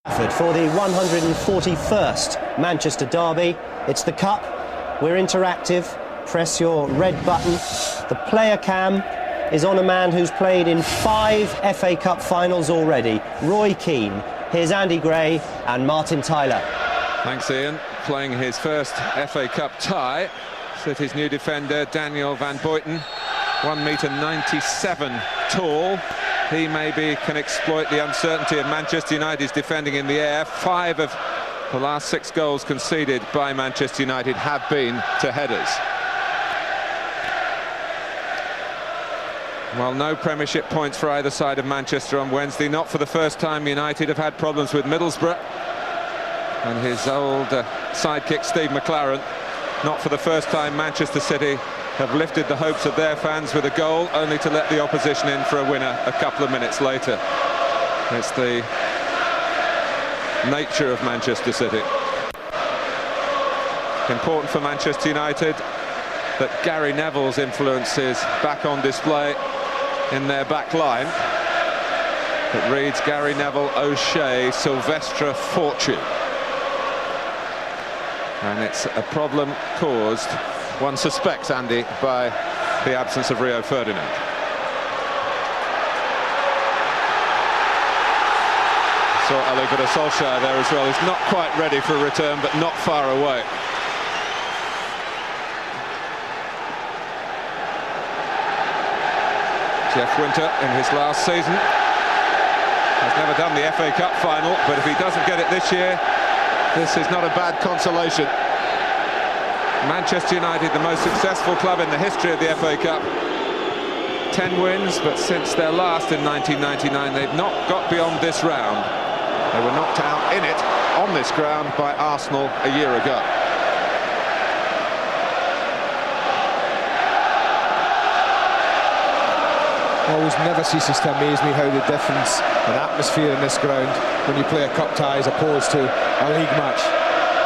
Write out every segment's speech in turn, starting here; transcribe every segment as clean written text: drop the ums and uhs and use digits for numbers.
For the 141st Manchester derby. It's the Cup. We're interactive. Press your red button. The player cam is on a man who's played in 5 FA Cup finals already. Roy Keane. Here's Andy Gray and Martin Tyler. Thanks, Ian. Playing his first FA Cup tie. City's new defender, Daniel Van Buyten, 1.97 m tall. He maybe can exploit the uncertainty of Manchester United's defending in the air. 5 of the last 6 goals conceded by Manchester United have been to headers. Well, no Premiership points for either side of Manchester on Wednesday. Not for the first time United have had problems with Middlesbrough and his old sidekick Steve McLaren. Not for the first time Manchester City have lifted the hopes of their fans with a goal, only to let the opposition in for a winner a couple of minutes later. It's the nature of Manchester City. Important for Manchester United that Gary Neville's influence is back on display in their back line. It reads Gary Neville, O'Shea, Silvestre, Fortune. And it's a problem caused, one suspects, Andy, by the absence of Rio Ferdinand. Saw Ole Gunnar Solskjaer there as well. He's not quite ready for a return, but not far away. Jeff Winter, in his last season, has never done the FA Cup final, but if he doesn't get it this year, this is not a bad consolation. Manchester United, the most successful club in the history of the FA Cup. 10 wins, but since their last in 1999, they've not got beyond this round. They were knocked out in it, on this ground, by Arsenal a year ago. Always never ceases to amaze me how the difference in atmosphere in this ground when you play a cup tie as opposed to a league match.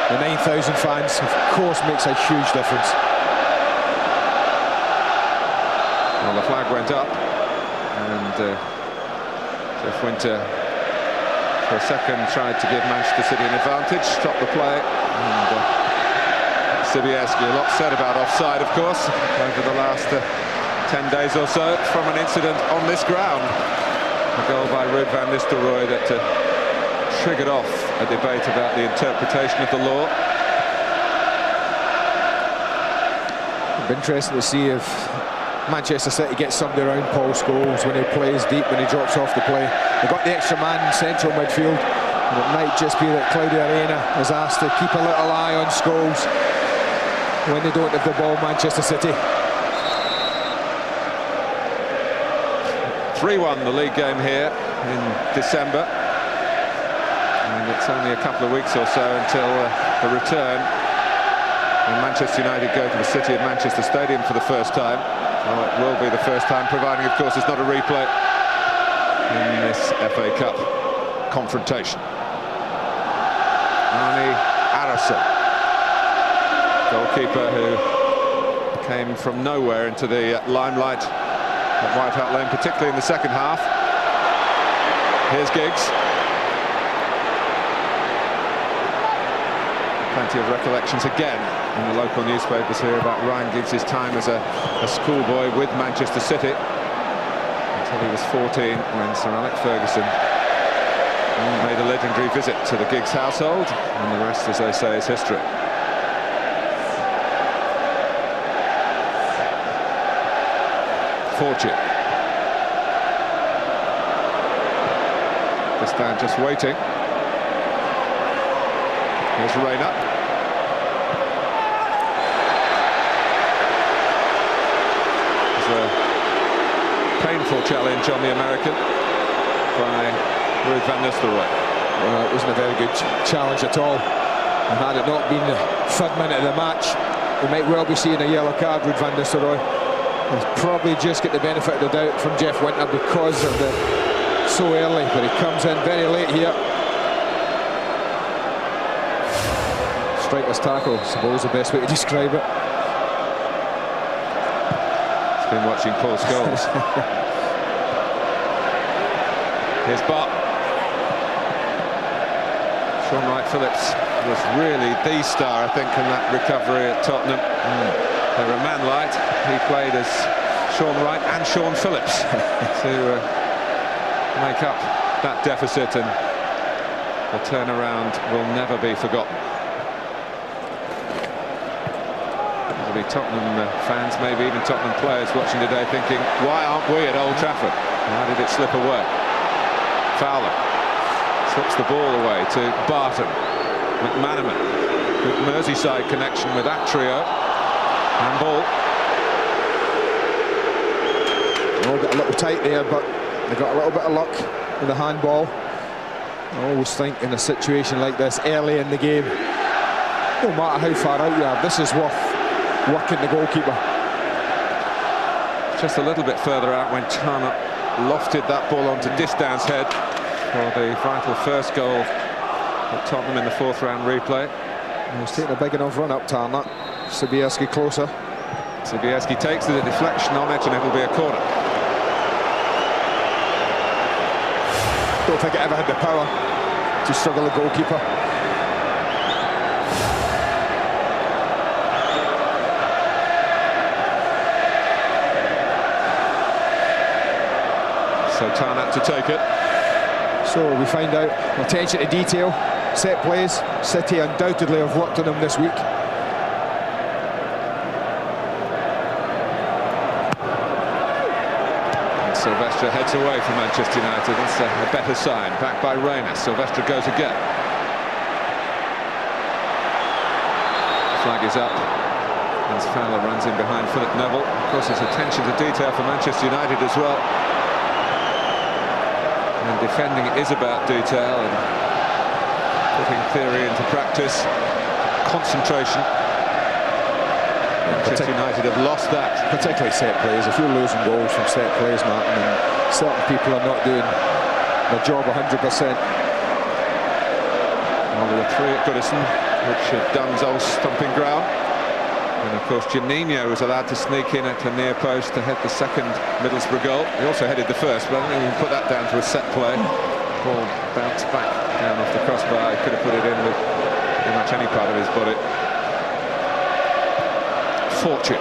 The 9,000 fans, of course, makes a huge difference. Well, the flag went up, and Jeff Winter, for a second, tried to give Manchester City an advantage, stopped the play, and Sibierski, a lot said about offside, of course, over the last 10 days or so, from an incident on this ground. A goal by Ruud van Nistelrooy that triggered off a debate about the interpretation of the law. It'll be interesting to see if Manchester City gets somebody around Paul Scholes when he plays deep, when he drops off the play. They've got the extra man in central midfield, and it might just be that Claudio Arena is asked to keep a little eye on Scholes when they don't have the ball, Manchester City. 3-1 the league game here in December, and it's only a couple of weeks or so until the return when Manchester United go to the City of Manchester Stadium for the first time. Well, it will be the first time, providing, of course, it's not a replay in this FA Cup confrontation. Arne Arason, goalkeeper who came from nowhere into the limelight at White Hart Lane, particularly in the second half. Here's Giggs. Plenty of recollections again in the local newspapers here about Ryan Giggs' time as a schoolboy with Manchester City until he was 14, when Sir Alex Ferguson made a legendary visit to the Giggs household, and the rest, as they say, is history. Fortune. Stand just waiting. Here's Reina. It's a painful challenge on the American by Ruud van Nistelrooy. Well, it wasn't a very good challenge at all. And had it not been the 3rd minute of the match, we might well be seeing a yellow card. Ruud van Nistelrooy will probably just get the benefit of the doubt from Jeff Winter because of the so early, but he comes in very late here. Striker's tackle, I suppose, the best way to describe it. He's been watching Paul Scholes. Here's Bott. Shaun Wright-Phillips was really the star, I think, in that recovery at Tottenham. They were a man light. He played as Shaun Wright and Shaun Phillips to make up that deficit, and the turnaround will never be forgotten. There'll be Tottenham fans, maybe even Tottenham players watching today thinking, why aren't we at Old Trafford? How did it slip away? Fowler slips the ball away to Barton. McManaman, good Merseyside connection with that trio. And ball. Oh, got a little tight there, but they got a little bit of luck with the handball. I always think in a situation like this, early in the game, no matter how far out you are, this is worth working the goalkeeper. Just a little bit further out when Tarnat lofted that ball onto Distan's head for the vital first goal at Tottenham in the fourth round replay. He's taking a big enough run up, Tarnat. Sobieski closer. Sobieski takes the deflection on it, and it'll be a corner. Don't think it ever had the power to struggle the goalkeeper. So Tarnat to take it. So we find out attention to detail, set plays. City undoubtedly have worked on them this week. And Silvestre heads away from Manchester United. That's a better sign. Back by Reina. Silvestre goes again. Flag is up as Fowler runs in behind Philip Neville. Of course, there's attention to detail for Manchester United as well. And defending is about detail and putting theory into practice. Concentration. Manchester United have lost that. Particularly set plays. If you're losing goals from set plays, Martin, and certain people are not doing their job 100%. Well, there were three at Goodison, Richard Dunn's old stomping ground. And of course, Juninho was allowed to sneak in at the near post to head the second Middlesbrough goal. He also headed the first, but I don't think we can put that down to a set play. Ball bounced back down off the crossbar. He could have put it in with pretty much any part of his body. Fortune.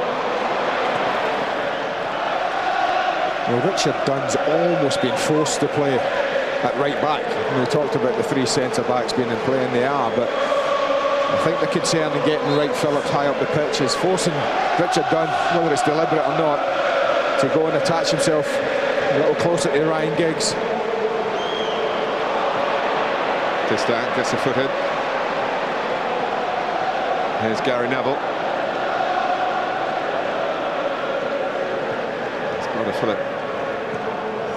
Well, Richard Dunn's almost been forced to play at right back. We talked about the three centre-backs being in play, and they are, but I think the concern in getting Wright-Phillips high up the pitch is forcing Richard Dunn, whether it's deliberate or not, to go and attach himself a little closer to Ryan Giggs. Distan gets a foot in. Here's Gary Neville. It's got a Philip.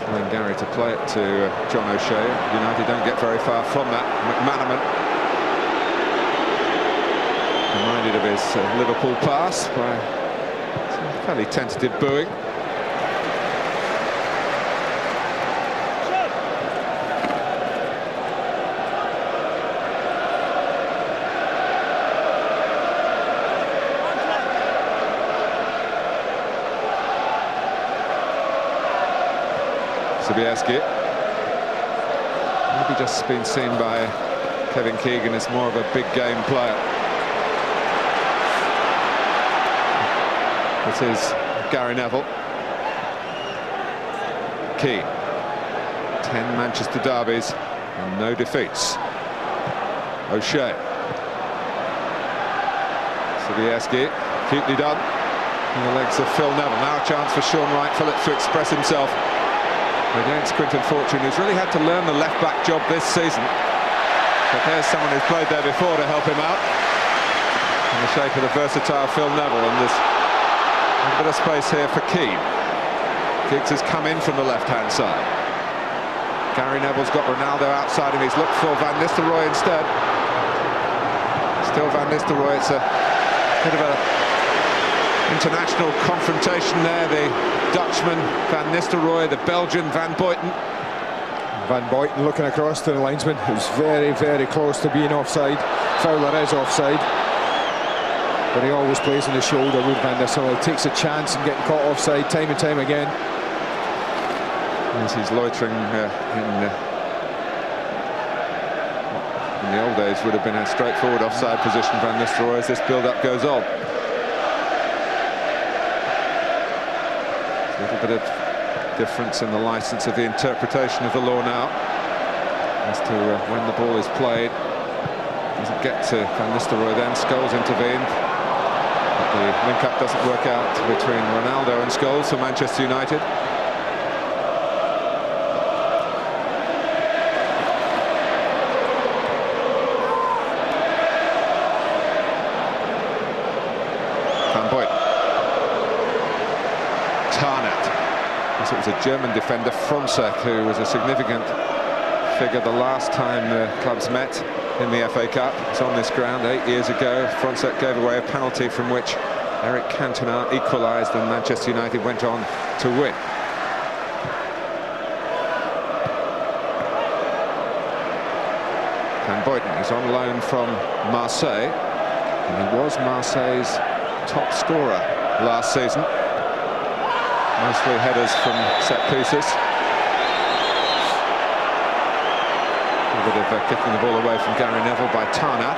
Telling Gary to play it to John O'Shea. United don't get very far from that. McManaman, reminded of his Liverpool pass by some fairly tentative booing. Sobieski. Maybe just been seen by Kevin Keegan as more of a big game player. It is Gary Neville. Keane. 10 Manchester derbies and no defeats. O'Shea. Sobieski, cutely done. In the legs of Phil Neville. Now a chance for Shaun Wright-Phillips to express himself against Quinton Fortune, who's really had to learn the left-back job this season. But there's someone who's played there before to help him out, in the shape of the versatile Phil Neville. And there's a bit of space here for Keane. Giggs has come in from the left-hand side. Gary Neville's got Ronaldo outside him. He's looked for Van Nistelrooy instead. Still Van Nistelrooy. It's a bit of a international confrontation there. The Dutchman Van Nistelrooy, the Belgian Van Buiten. Van Buiten looking across to the linesman, who's very, very close to being offside. Fowler is offside, but he always plays on the shoulder with Van Nistelrooy. Takes a chance in getting caught offside time and time again. As he's loitering in In the old days would have been a straightforward offside position Van Nistelrooy as this build-up goes on. A little bit of difference in the license of the interpretation of the law now as to when the ball is played. Doesn't get to Van Nistelrooy then. Scholes intervened. But the link-up doesn't work out between Ronaldo and Scholes for Manchester United. It was a German defender, Fronsack, who was a significant figure the last time the clubs met in the FA Cup. It's on this ground 8 years ago. Fronsack gave away a penalty from which Eric Cantona equalised and Manchester United went on to win. Van Buiten is on loan from Marseille, and he was Marseille's top scorer last season. Mostly headers from set pieces. A bit of kicking the ball away from Gary Neville by Tarnack.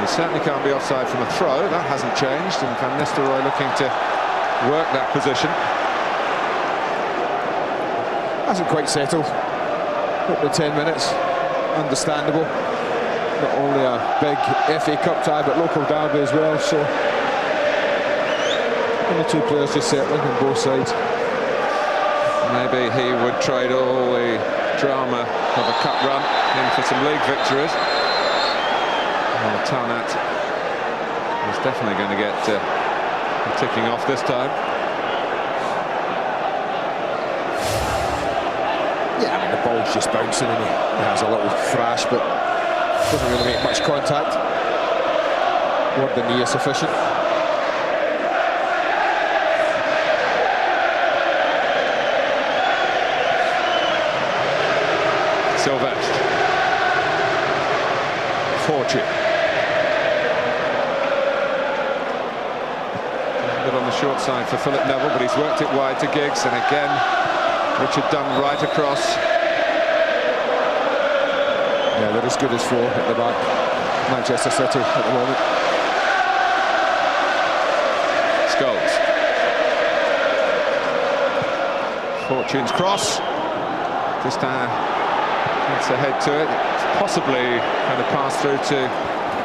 He certainly can't be offside from a throw. That hasn't changed, and Van Nistelrooy looking to work that position. Hasn't quite settled. Up to 10 minutes. Understandable. Not only a big FA Cup tie, but local derby as well. So. And the two players just settling on both sides. Maybe he would trade all the drama of a cup run in for some league victories. Well, Tarnack is definitely going to get ticking off this time. Yeah, I mean, the ball's just bouncing and he has a little thrash, but doesn't really make much contact. Word the knee is sufficient. Sylvestre. Fortune. A bit on the short side for Philip Neville, but he's worked it wide to Giggs, and again Richard Dunn right across. Yeah, they're as good as 4 at the back. Manchester City at the moment. Scholes. Fortune's cross. Just gets ahead to it. It's possibly kind of passed through to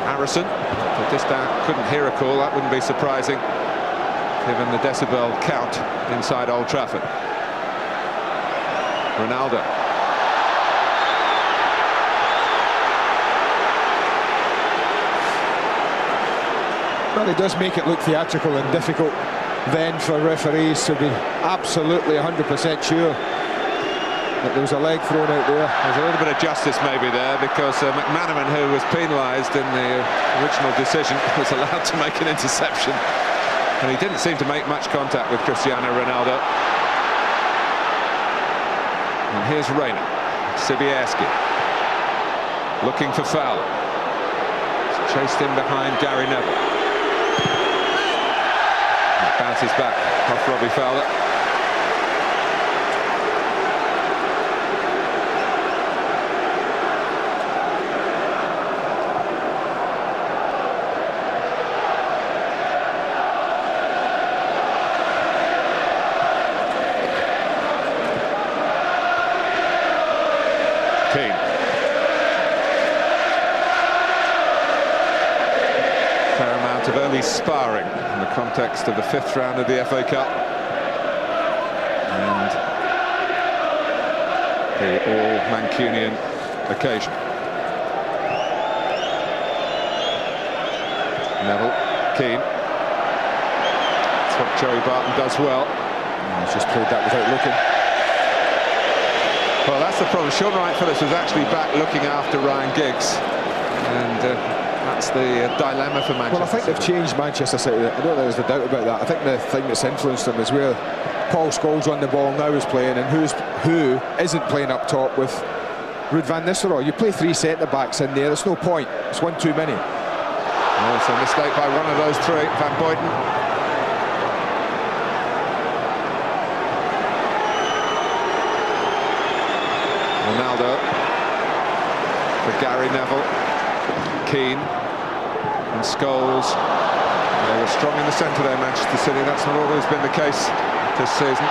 Harrison. But Distin couldn't hear a call. That wouldn't be surprising given the decibel count inside Old Trafford. Ronaldo. Well, he does make it look theatrical and difficult then for referees to be absolutely 100% sure that there was a leg thrown out there. There's a little bit of justice maybe there, because McManaman, who was penalised in the original decision, was allowed to make an interception, and he didn't seem to make much contact with Cristiano Ronaldo. And here's Reina. Sibierski looking for Fowler. He's chased in behind Gary Neville. Bounces back off Robbie Fowler. Keane. Fair amount of early sparring in the context of the 5th round of the FA Cup, and the all-Mancunian occasion. Neville, Keane. That's what Joey Barton does well. He's just played that without looking. Well, that's the problem. Sean Wright-Phillips was actually back looking after Ryan Giggs, and that's the dilemma for Manchester City. Well, I think they've changed Manchester City. I don't think there's a doubt about that. I think the thing that's influenced them is where Paul Scholes on the ball now is playing, and who isn't playing up top with Ruud van Nistelrooy. You play 3 centre-backs in there, there's no point. It's one too many. Oh, it's a mistake by one of those 3, Van Buiten. Ronaldo. for Gary Neville. Keane and Scholes. They were strong in the centre there, Manchester City. That's not always been the case this season.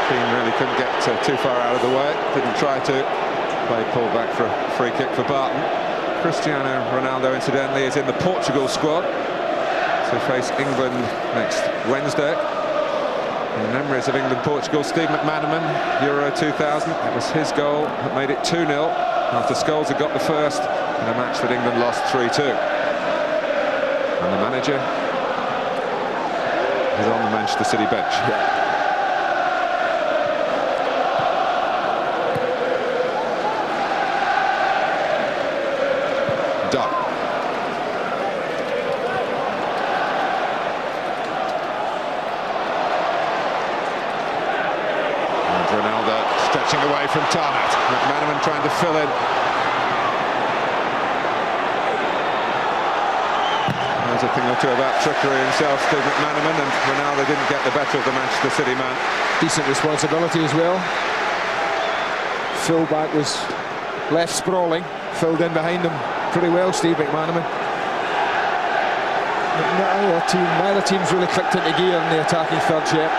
Keane really couldn't get too far out of the way. Didn't try to. Play pulled back for a free kick for Barton. Cristiano Ronaldo, incidentally, is in the Portugal squad to face England next Wednesday. In memories of England-Portugal, Steve McManaman, Euro 2000. It was his goal that made it 2-0 after Scholes had got the first in a match that England lost 3-2. And the manager is on the Manchester City bench. Yeah. Done. And Ronaldo stretching away from Tarnat. McManaman trying to fill in. There's a thing or two about trickery himself, Steve McManaman, and Ronaldo didn't get the better of the Manchester City man. Decent responsibility as well. Full-back was left sprawling, filled in behind him pretty well, Steve McManaman. Neither team's really clicked into gear in the attacking third yet.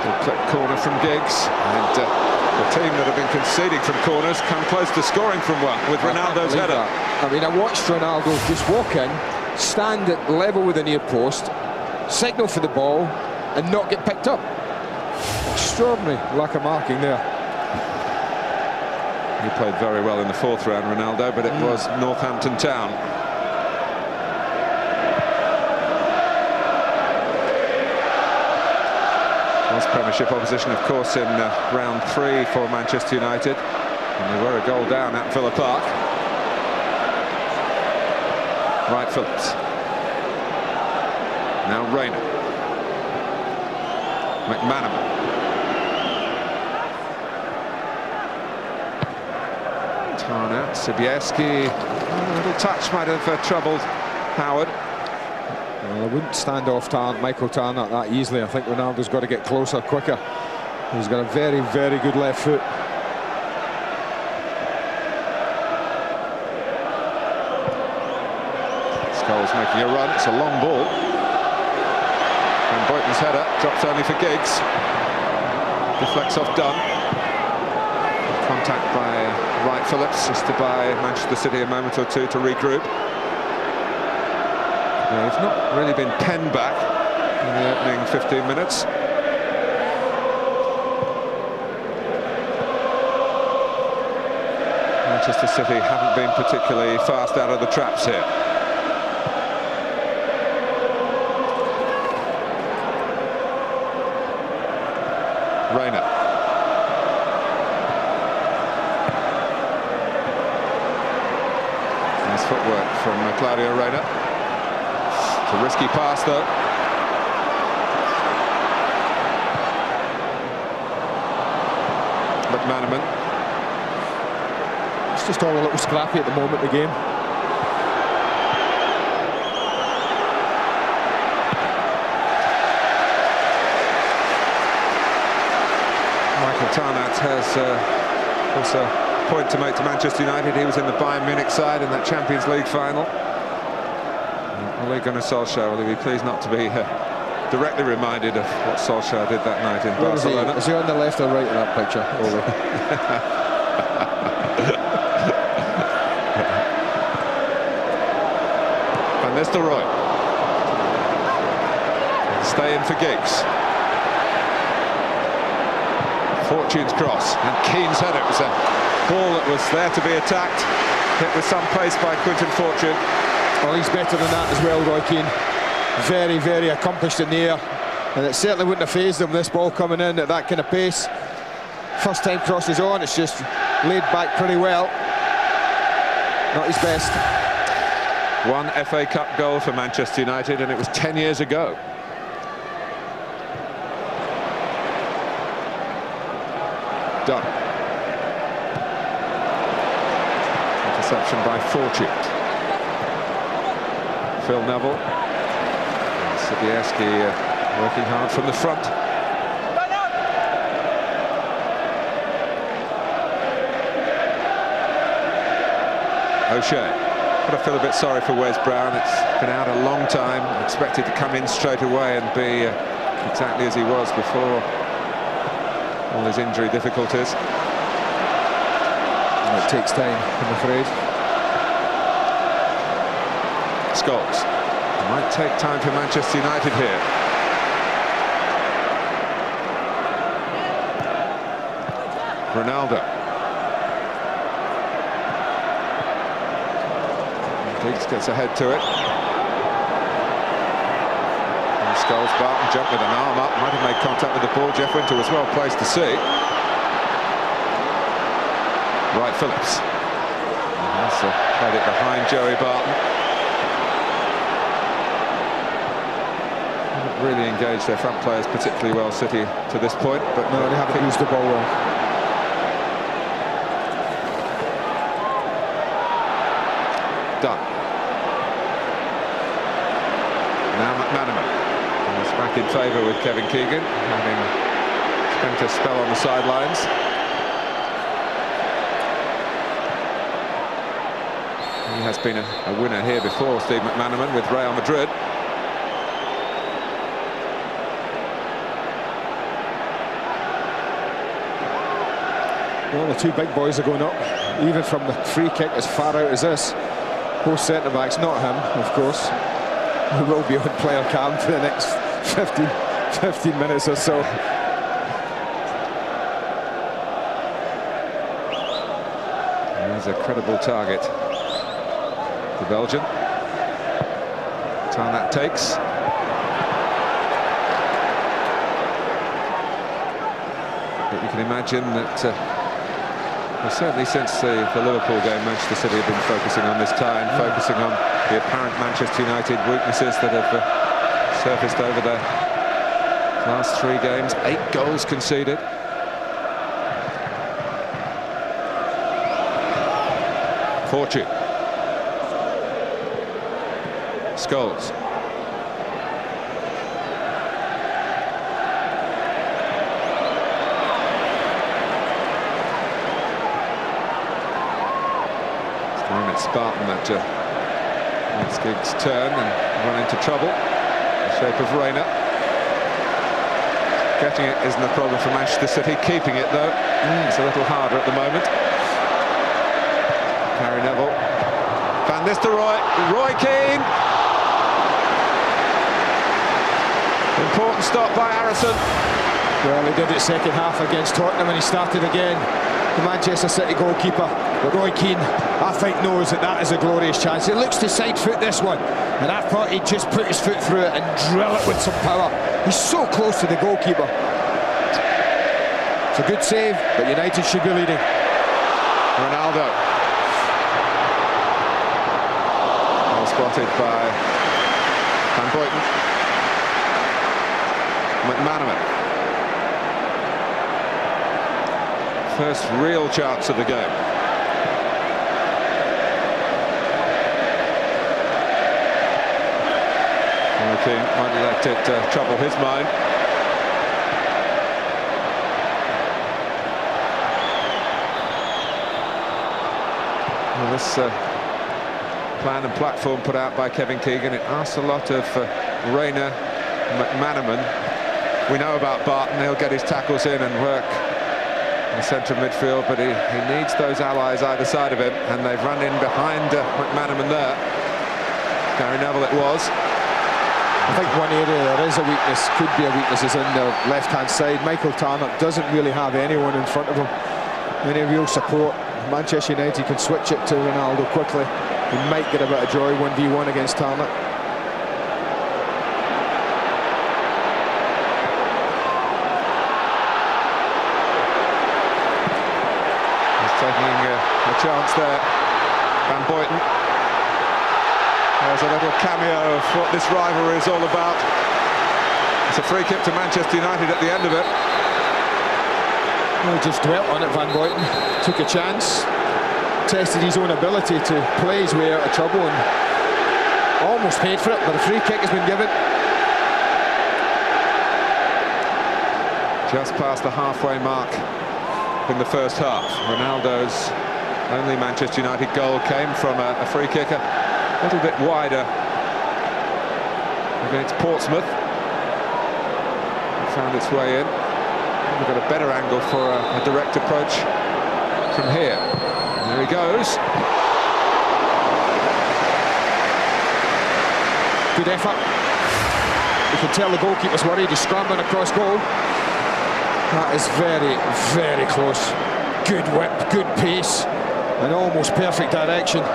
Good clip corner from Giggs, and the team that have been conceding from corners come close to scoring from one with Ronaldo's header. I mean, I watched Ronaldo just walk in, stand at level with the near post, signal for the ball, and not get picked up. Extraordinary lack of marking there. He played very well in the fourth round, Ronaldo, but it was Northampton Town. Was Premiership opposition, of course, in round 3 for Manchester United, and they were a goal down at Villa Park. Wright Phillips. Now Reina. McManaman. Tarnat, Sobieski. A little touch might have troubled Howard. Well, I wouldn't stand off Michael Tarnat that easily. I think Ronaldo's got to get closer quicker. He's got a very, very good left foot. Scholes making a run. It's a long ball. And Boyton's header drops only for Giggs. Deflects off Dunn. Contact by Wright Phillips, just to buy Manchester City a moment or two to regroup. They've not really been penned back in the opening 15 minutes. Manchester City haven't been particularly fast out of the traps here. Reina. Nice footwork from Claudio Reina. It's a risky pass, though. McManaman. It's just all a little scrappy at the moment, the game. Michael Tarnat has also a point to make to Manchester United. He was in the Bayern Munich side in that Champions League final. Ole Gunnar Solskjaer, will he be pleased not to be directly reminded of what Solskjaer did that night in Barcelona? Is he on the left or right of that picture? Van Nistelrooy. Stay in for Giggs. Fortune's cross, and Keane's header. It was a ball that was there to be attacked. Hit with some pace by Quinton Fortune. Well, he's better than that as well, Roy Keane. Very, very accomplished in the air. And it certainly wouldn't have fazed him, this ball coming in at that kind of pace. First time crosses on, it's just laid back pretty well. Not his best. One FA Cup goal for Manchester United, and it was 10 years ago. Done. Interception by Fortune. Phil Neville. Sobieski Working hard from the front. O'Shea. But I feel a bit sorry for Wes Brown. It's been out a long time. Expected to come in straight away and be exactly as he was before all his injury difficulties. And it takes time, I'm afraid. Scholes. It might take time for Manchester United here. Ronaldo. Giggs gets ahead to it. And Scholes, Barton jumped with an arm up, might have made contact with the ball. Jeff Winter was well placed to see. Wright Phillips. Has played it behind Joey Barton. Haven't really engaged their front players particularly well, City, to this point, but no, they haven't used the ball well. Done. Now McManaman is back in favour with Kevin Keegan, having spent a spell on the sidelines. He has been a winner here before, Steve McManaman, with Real Madrid. Well, the two big boys are going up, even from the free kick as far out as this. Both centre-backs, not him, of course. We will be on player cam for the next 15 minutes or so. He's a credible target. The Belgian. Time that takes. But you can imagine that well, certainly since the Liverpool game, Manchester City have been focusing on this tie and focusing on the apparent Manchester United weaknesses that have surfaced over the last 3 games. 8 goals conceded. Fortune. Scholes. It's Spartan that makes Giggs turn and run into trouble. The shape of Reina. Getting it isn't a problem for Manchester City. Keeping it, though, it's a little harder at the moment. Gary Neville. Van Nistelrooy. Roy Keane. Important stop by Harrison. Well, he did it second half against Tottenham and he started again. The Manchester City goalkeeper, Roy Keane, I think knows that that is a glorious chance. He looks to side foot this one, and I thought he'd just put his foot through it and drill it with some power. He's so close to the goalkeeper. It's a good save, but United should be leading. Ronaldo. Well spotted by Van Boyten. McManaman. First real chance of the game. Roy Keane might let it trouble his mind. Well, this plan and platform put out by Kevin Keegan, it asks a lot of Reina, McManaman. We know about Barton, he'll get his tackles in and work in the centre of midfield, but he needs those allies either side of him, and they've run in behind McManaman there. Gary Neville it was. I think one area there is a weakness, could be a weakness, is in the left-hand side. Michael Tarnok doesn't really have anyone in front of him, any real support. Manchester United can switch it to Ronaldo quickly. He might get a bit of joy 1v1 against Tarnok. Taking a chance there, Van Boyten. There's a little cameo of what this rivalry is all about. It's a free kick to Manchester United at the end of it. Well, he just dwelt on it, Van Boyten. Took a chance, tested his own ability to play his way out of trouble and almost paid for it, but a free kick has been given. just past the halfway mark in the first half. Ronaldo's only Manchester United goal came from a free kick a little bit wider against Portsmouth. It found its way in. We've got a better angle for a direct approach from here. And there he goes. Good effort. You can tell the goalkeeper's worried. He's scrambling across goal. That is very, very close. Good whip, good pace, and almost perfect direction.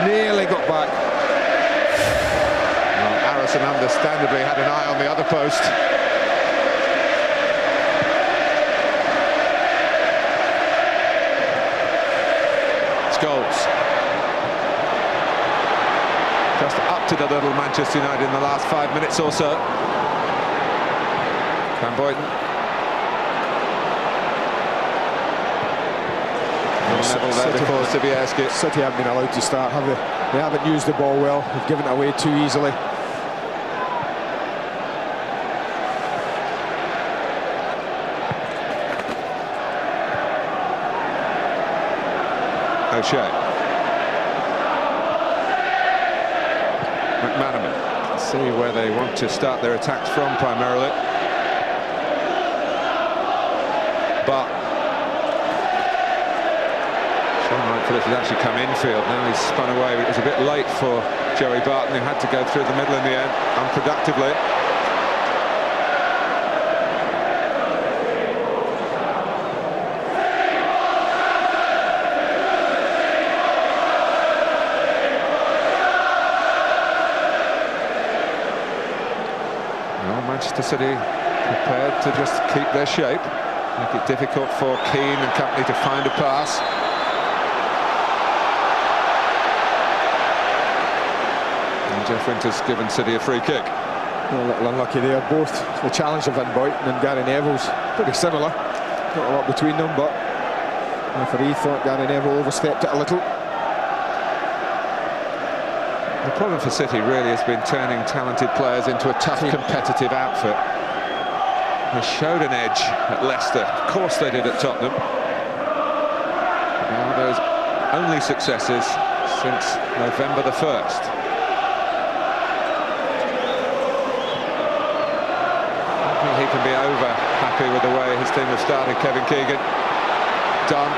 Nearly got back. Well, Harrison understandably had an eye on the other post. Scholes. Just up to the little Manchester United in the last 5 minutes or so. Van Boyden. Neville there before Sobieski. City haven't been allowed to start, have they? They haven't used the ball well. They've given it away too easily. O'Shea. McManaman. See where they want to start their attacks from primarily. But Sean Wright Phillips has actually come infield. Now he's spun away. It was a bit late for Joey Barton, who had to go through the middle in the end, unproductively. Manchester City prepared to just keep their shape, make it difficult for Keane and company to find a pass. And Jeff Winters given City a free kick. A little unlucky there. Both the challenge of Van Boyten and Gary Neville's pretty similar. Not a lot between them, but the referee thought Gary Neville overstepped it a little. The problem for City really has been turning talented players into a tough, competitive outfit. They showed an edge at Leicester. Of course they did at Tottenham. Now those only successes since November the 1st. I think he can be over happy with the way his team have started. Kevin Keegan. Done.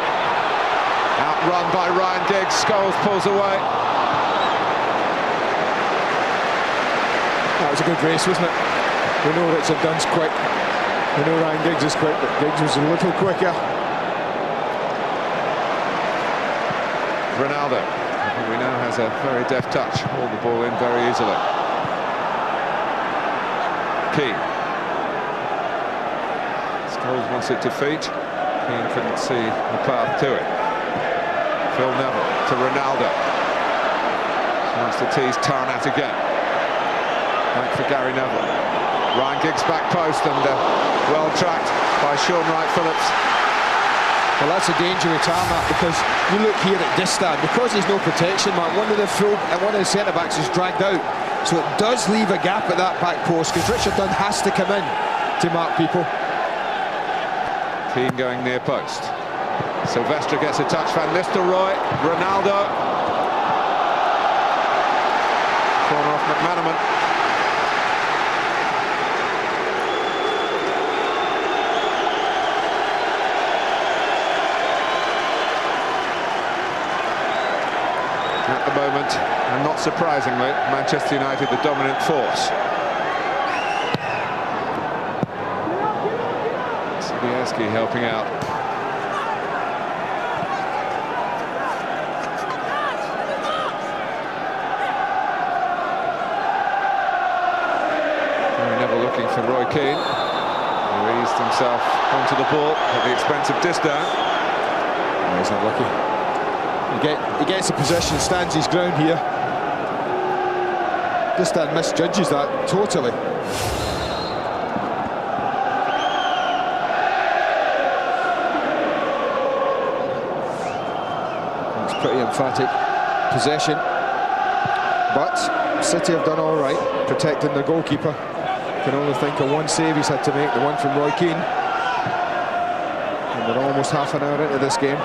Outrun by Ryan Giggs. Scholes pulls away. That was a good race, wasn't it? We know Richard Dunn's quick. We know Ryan Giggs is quick, but Giggs was a little quicker. Ronaldo, who we know has a very deft touch, hauled the ball in very easily. Keane. Scholes wants it to feet. Keane couldn't see the path to it. Phil Neville to Ronaldo. Chance to tease Tarnat again. Back for Gary Neville. Ryan Giggs back post and well tracked by Sean Wright Phillips. Well, that's a danger with Tarnat, because you look here at Distan, because there's no protection, man, one of the centre-backs is dragged out. So it does leave a gap at that back post, because Richard Dunn has to come in to mark people. Keane going near post. Silvestre gets a touch. Van Nistelrooy. Ronaldo. Corner off McManaman. At the moment, and not surprisingly, Manchester United the dominant force. Sobieski helping out. Gary Neville looking for Roy Keane, who eased himself onto the ball at the expense of Distan. Oh, he's not lucky. He gets a position, stands his ground here. Distan misjudges that totally. It's pretty emphatic possession, but City have done all right protecting their goalkeeper. Can only think of one save he's had to make, the one from Roy Keane. And we're almost half an hour into this game.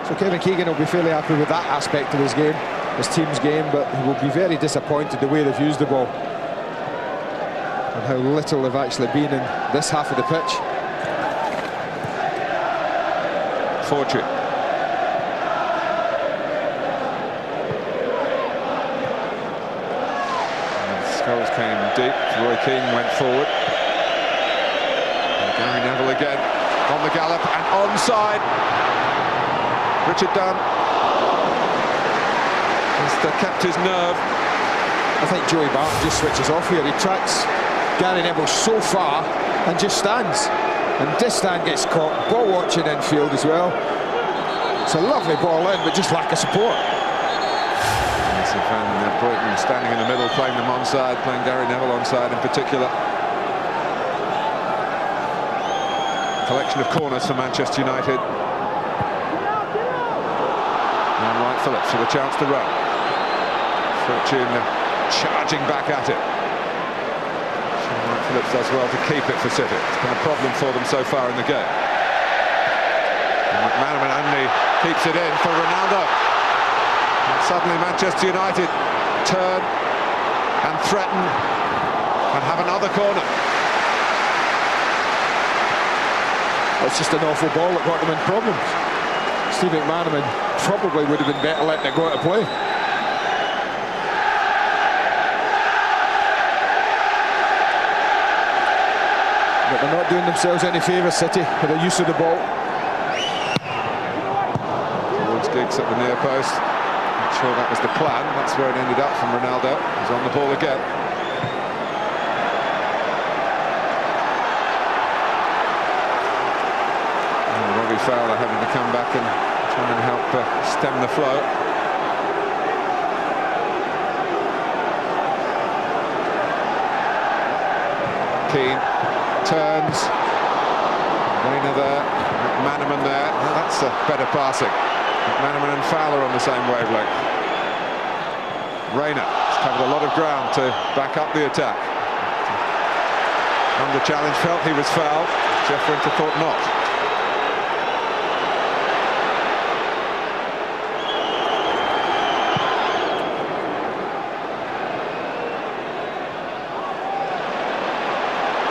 So Kevin Keegan will be fairly happy with that aspect of his game, his team's game, but he will be very disappointed the way they've used the ball and how little they've actually been in this half of the pitch. Fortune. Scholes came deep, Roy Keane went forward. And Gary Neville again on the gallop and onside. Richard Dunn has kept his nerve. I think Joey Barton just switches off here. He tracks Gary Neville so far and just stands. And Distan gets caught, ball watching infield as well. It's a lovely ball in, but just lack of support. Van Bruyten standing in the middle, playing them onside, playing Gary Neville onside in particular. Collection of corners for Manchester United. And Wright Phillips with a chance to run. Fortune charging back at it. Wright Phillips does well to keep it for City. It's been a problem for them so far in the game. And McManaman only keeps it in for Ronaldo. And suddenly Manchester United turn and threaten and have another corner. It's just an awful ball that got them in problems. Steve McManaman probably would have been better letting it go out of play. But they're not doing themselves any favours, City, with the use of the ball. Towards Giggs at the near post. Not sure that was the plan. That's where it ended up from Ronaldo. He's on the ball again. And Robbie Fowler having to come back and try and help stem the flow. Keane turns. Reina there. McManaman there. Well, that's a better passing. McManaman and Fowler on the same wavelength. Reina has covered a lot of ground to back up the attack. Under challenge, felt he was fouled. Jeff Winter thought not.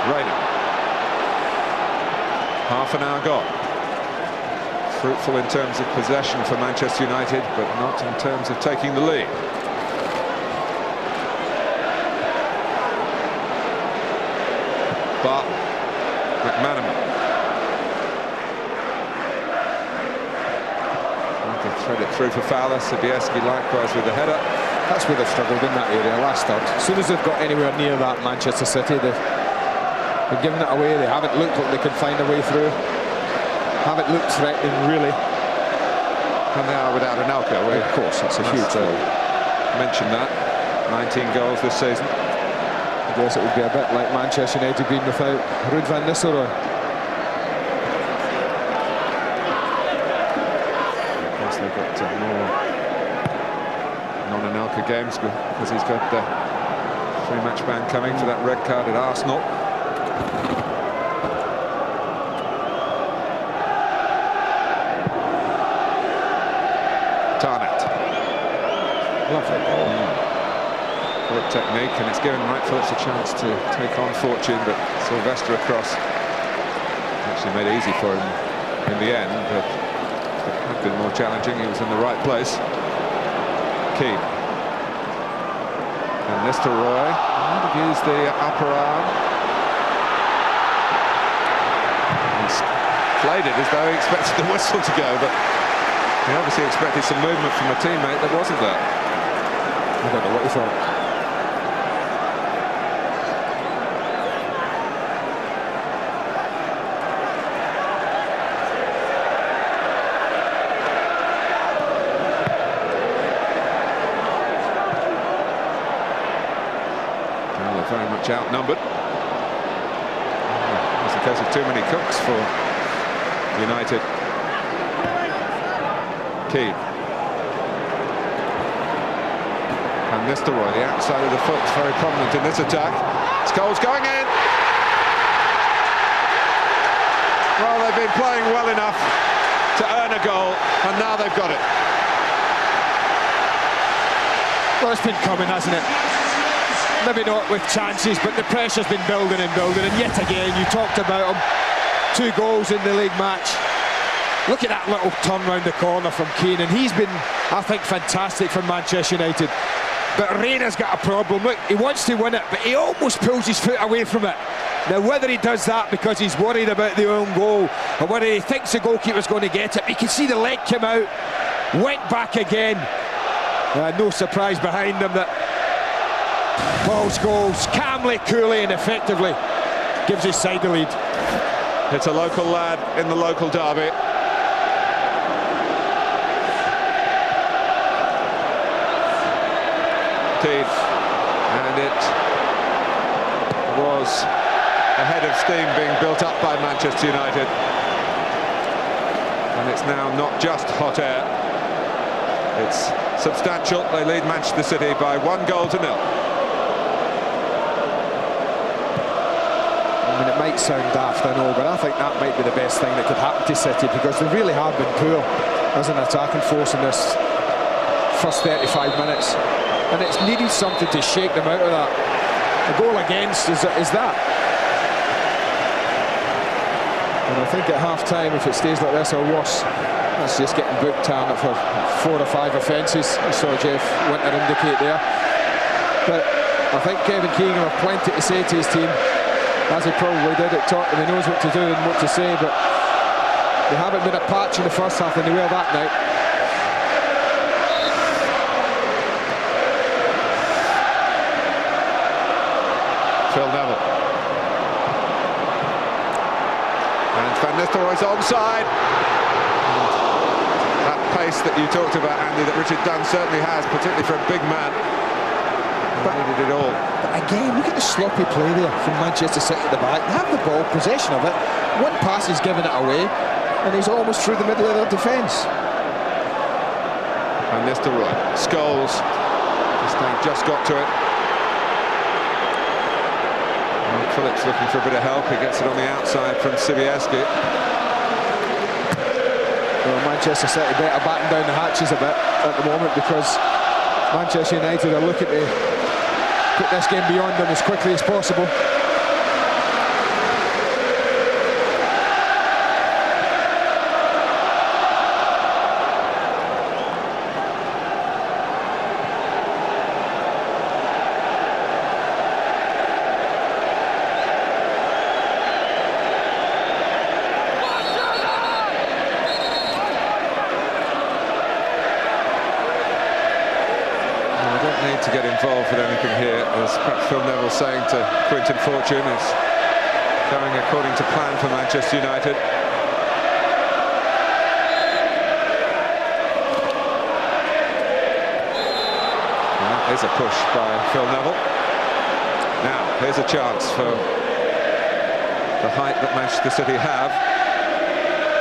Reina. Half an hour gone. Fruitful in terms of possession for Manchester United, but not in terms of taking the lead. But McManaman trying to thread it through for Fowler. Sobieski likewise with the header. That's where they've struggled in that area last third. As soon as they've got anywhere near that Manchester City, they've given it away. They haven't looked like they can find a way through. Haven't looked threatening, really. And they are without Anelka. Of course, it's a huge goal. Mentioned that. 19 goals this season. I guess it would be a bit like Manchester United being without Ruud van Nistelrooy. Of course, they've got more non-Anelka games because he's got the three-match ban coming for that red card at Arsenal. Tarnat. Lovely ball. Good technique, and it's given Wright Phillips a chance to take on Fortune, but Sylvester across actually made it easy for him in the end, but it had been more challenging. He was in the right place. Keane. And Nistelrooy might have used the upper arm. He's played it as though he expected the whistle to go, but he obviously expected some movement from a teammate that wasn't there. I don't know what he thought. Well, they're very much outnumbered. It's a case of too many cooks for United. Keane. And Nistelrooy, the outside of the foot, is very prominent in this attack. Scholes going in. Well, they've been playing well enough to earn a goal, and now they've got it. Well, it's been coming, hasn't it? Maybe not with chances, but the pressure's been building and building, and yet again, you talked about them. 2 goals in the league match. Look at that little turn round the corner from Keane, and he's been, I think, fantastic for Manchester United. But Reina's got a problem. Look, he wants to win it, but he almost pulls his foot away from it. Now, whether he does that because he's worried about the own goal, or whether he thinks the goalkeeper's going to get it, you can see the leg come out, went back again. No surprise behind him that Paul Scholes calmly, coolly and effectively gives his side the lead. It's a local lad in the local derby. And it was a head of steam being built up by Manchester United. And it's now not just hot air. It's substantial. They lead Manchester City by 1-0. I mean, it might sound daft, I know, but I think that might be the best thing that could happen to City, because they really have been poor as an attacking force in this first 35 minutes. And it's needed something to shake them out of that. A goal against is that. And I think at half-time, if it stays like this or worse, that's just getting booked Tarnett for 4 or 5 offences. I saw Jeff Winter indicate there. But I think Kevin Keegan have plenty to say to his team, as he probably did at Tottenham. He knows what to do and what to say, but they haven't been a patch in the first half, and they were that night. Phil Neville. And Van Nistelrooy's onside. And that pace that you talked about, Andy, that Richard Dunne certainly has, particularly for a big man. But needed it all. But again, look at the sloppy play there from Manchester City at the back. They have the ball, possession of it. One pass is giving it away, and he's almost through the middle of their defence. Van Nistelrooy. Scholes. Just got to it. Phillips looking for a bit of help. He gets it on the outside from Sivieski. Well, Manchester City better batten down the hatches a bit at the moment, because Manchester United are looking to put this game beyond them as quickly as possible. To get involved with anything here, as perhaps Phil Neville saying to Quinton Fortune, is going according to plan for Manchester United. Well, here's a push by Phil Neville. Now here's a chance for the height that Manchester City have,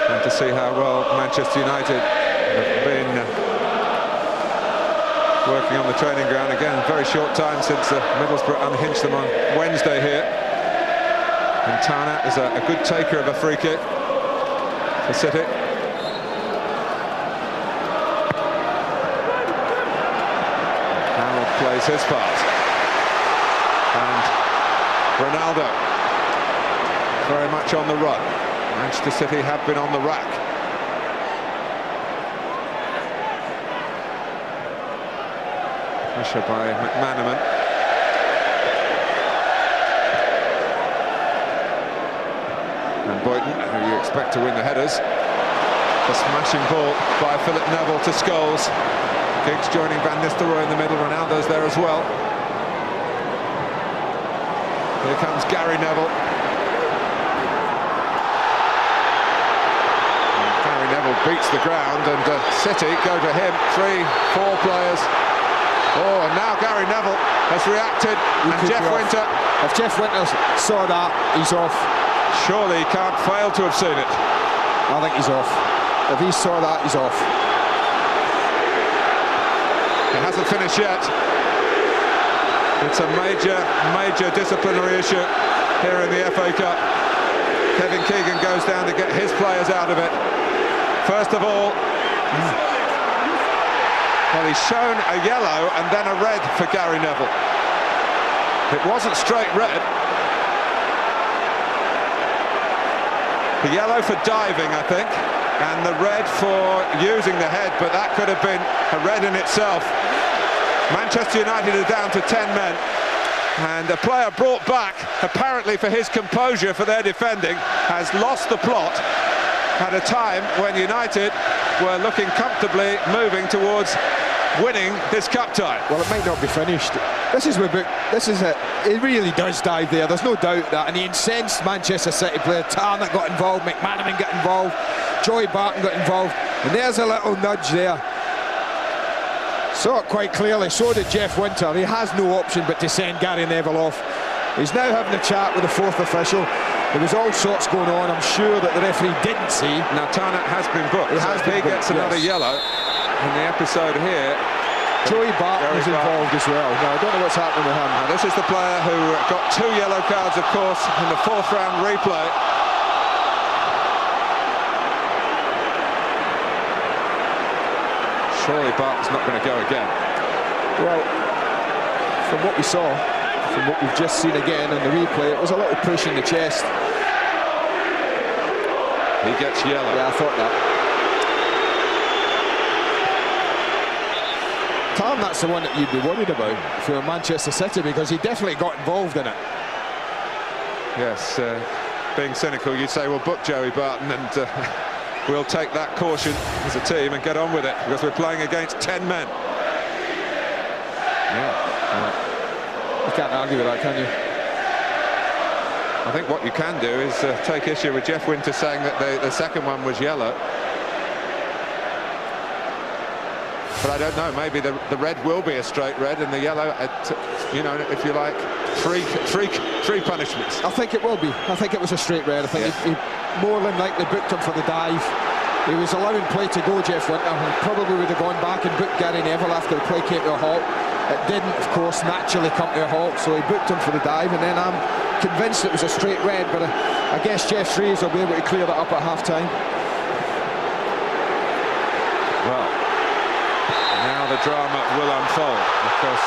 and to see how well Manchester United have been working on the training ground. Again, very short time since Middlesbrough unhinged them on Wednesday here. And Tarnett is a good taker of a free kick for City. Harold plays his part. And Ronaldo very much on the run. Manchester City have been on the rack. Pressure by McManaman. And Boyton, who you expect to win the headers. The smashing ball by Philip Neville to Scholes. Giggs joining Van Nistelrooy in the middle. Ronaldo's there as well. Here comes Gary Neville. And Gary Neville beats the ground, and City go to him. 3-4 players. Oh, and now Gary Neville has reacted, and Jeff Winter. If Jeff Winter saw that, he's off. Surely he can't fail to have seen it. I think he's off. If he saw that, he's off. It hasn't finished yet. It's a major disciplinary issue here in the FA Cup. Kevin Keegan goes down to get his players out of it. First of all, well, he's shown a yellow and then a red for Gary Neville. It wasn't straight red. The yellow for diving, I think, and the red for using the head, but that could have been a red in itself. Manchester United are down to 10 men, and a player brought back, apparently for his composure for their defending, has lost the plot at a time when United were looking comfortably moving towards winning this cup tie. Well, it might not be finished. This is it. It really does dive there. There's no doubt that. And he incensed Manchester City player. Tarnat got involved, McManaman got involved, Joey Barton got involved, and there's a little nudge there. Saw it quite clearly. So did Jeff Winter. He has no option but to send Gary Neville off. He's now having a chat with the fourth official. There was all sorts going on. I'm sure that the referee didn't see. Now Tarnat has been booked. He gets another yellow. In the episode here, Joey Barton is involved as well. Now, I don't know what's happening with him. Now, this is the player who got 2 yellow cards, of course, in the 4th round replay. Surely Barton's not going to go again. Well, from what we saw, from what we've just seen again in the replay, it was a little push in the chest. He gets yellow. Yeah, I thought that. Tom, that's the one that you'd be worried about for Manchester City, because he definitely got involved in it. Yes, being cynical, you'd say, well, book Joey Barton and we'll take that caution as a team and get on with it, because we're playing against 10 men. Yeah. You can't argue with that, can you? I think what you can do is take issue with Jeff Winter saying that the second one was yellow. But I don't know, maybe the red will be a straight red and the yellow, you know, if you like, three punishments. I think it will be. I think it was a straight red. I think he more than likely booked him for the dive. He was allowing play to go, Jeff Winter, and probably would have gone back and booked Gary Neville after the play came to a halt. It didn't, of course, naturally come to a halt, so he booked him for the dive, and then I'm convinced it was a straight red, but I guess Jeff Shreves will be able to clear that up at half-time. Well, now the drama will unfold, because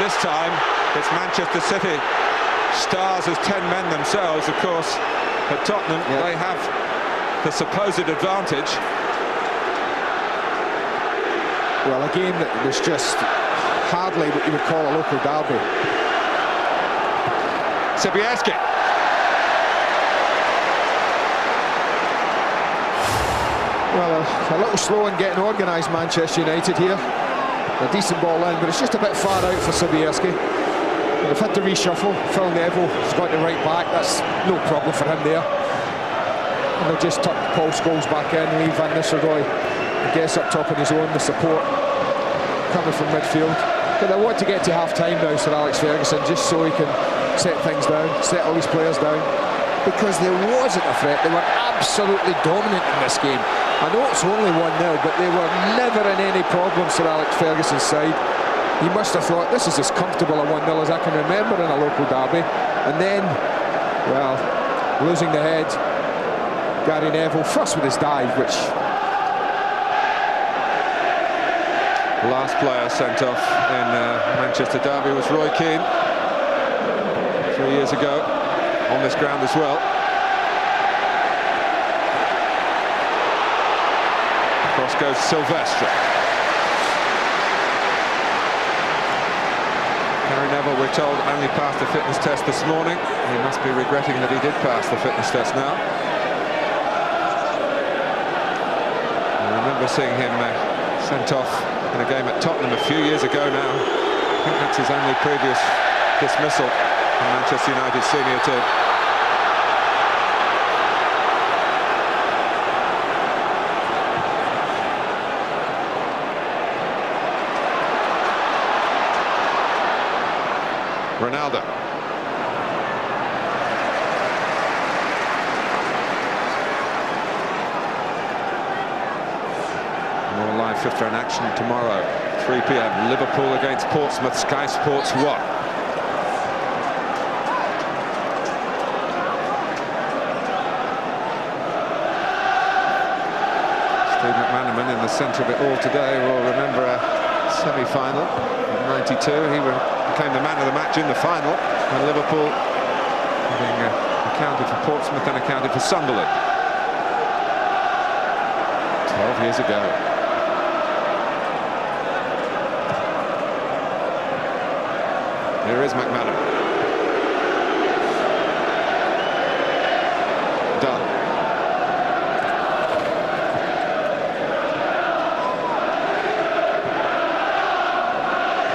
this time it's Manchester City stars as 10 men themselves. Of course, at Tottenham they have the supposed advantage. Well, a game that was just hardly what you would call a local derby. Sobieski. Well, a little slow in getting organised, Manchester United here. A decent ball in, but it's just a bit far out for Sobieski. They've had to reshuffle. Phil Neville has got the right back. That's no problem for him there. And they'll just tuck Paul Scholes back in, leave Van Nistelrooy, I guess, up top on his own, the support coming from midfield. But they want to get to half-time now, Sir Alex Ferguson, just so he can set things down, settle his players down. Because there wasn't a threat. They were absolutely dominant in this game. I know it's only 1-0, but they were never in any problem, Sir Alex Ferguson's side. He must have thought, this is as comfortable a 1-0 as I can remember in a local derby. And then, well, losing the head, Gary Neville, first with his dive, which... Last player sent off in Manchester derby was Roy Keane 3 years ago on this ground as well. Cross goes Silvestre. Gary Neville, we're told, only passed the fitness test this morning. He must be regretting that he did pass the fitness test now. I remember seeing him sent off in a game at Tottenham a few years ago now. I think that's his only previous dismissal from Manchester United senior team. Ronaldo. More live fifth round action tomorrow, 3 p.m. Liverpool against Portsmouth, Sky Sports 1. centre of it all today will remember a semi-final in '92. He became the man of the match in the final when Liverpool, having accounted for Portsmouth and accounted for Sunderland 12 years ago. Here is McManaman. Done.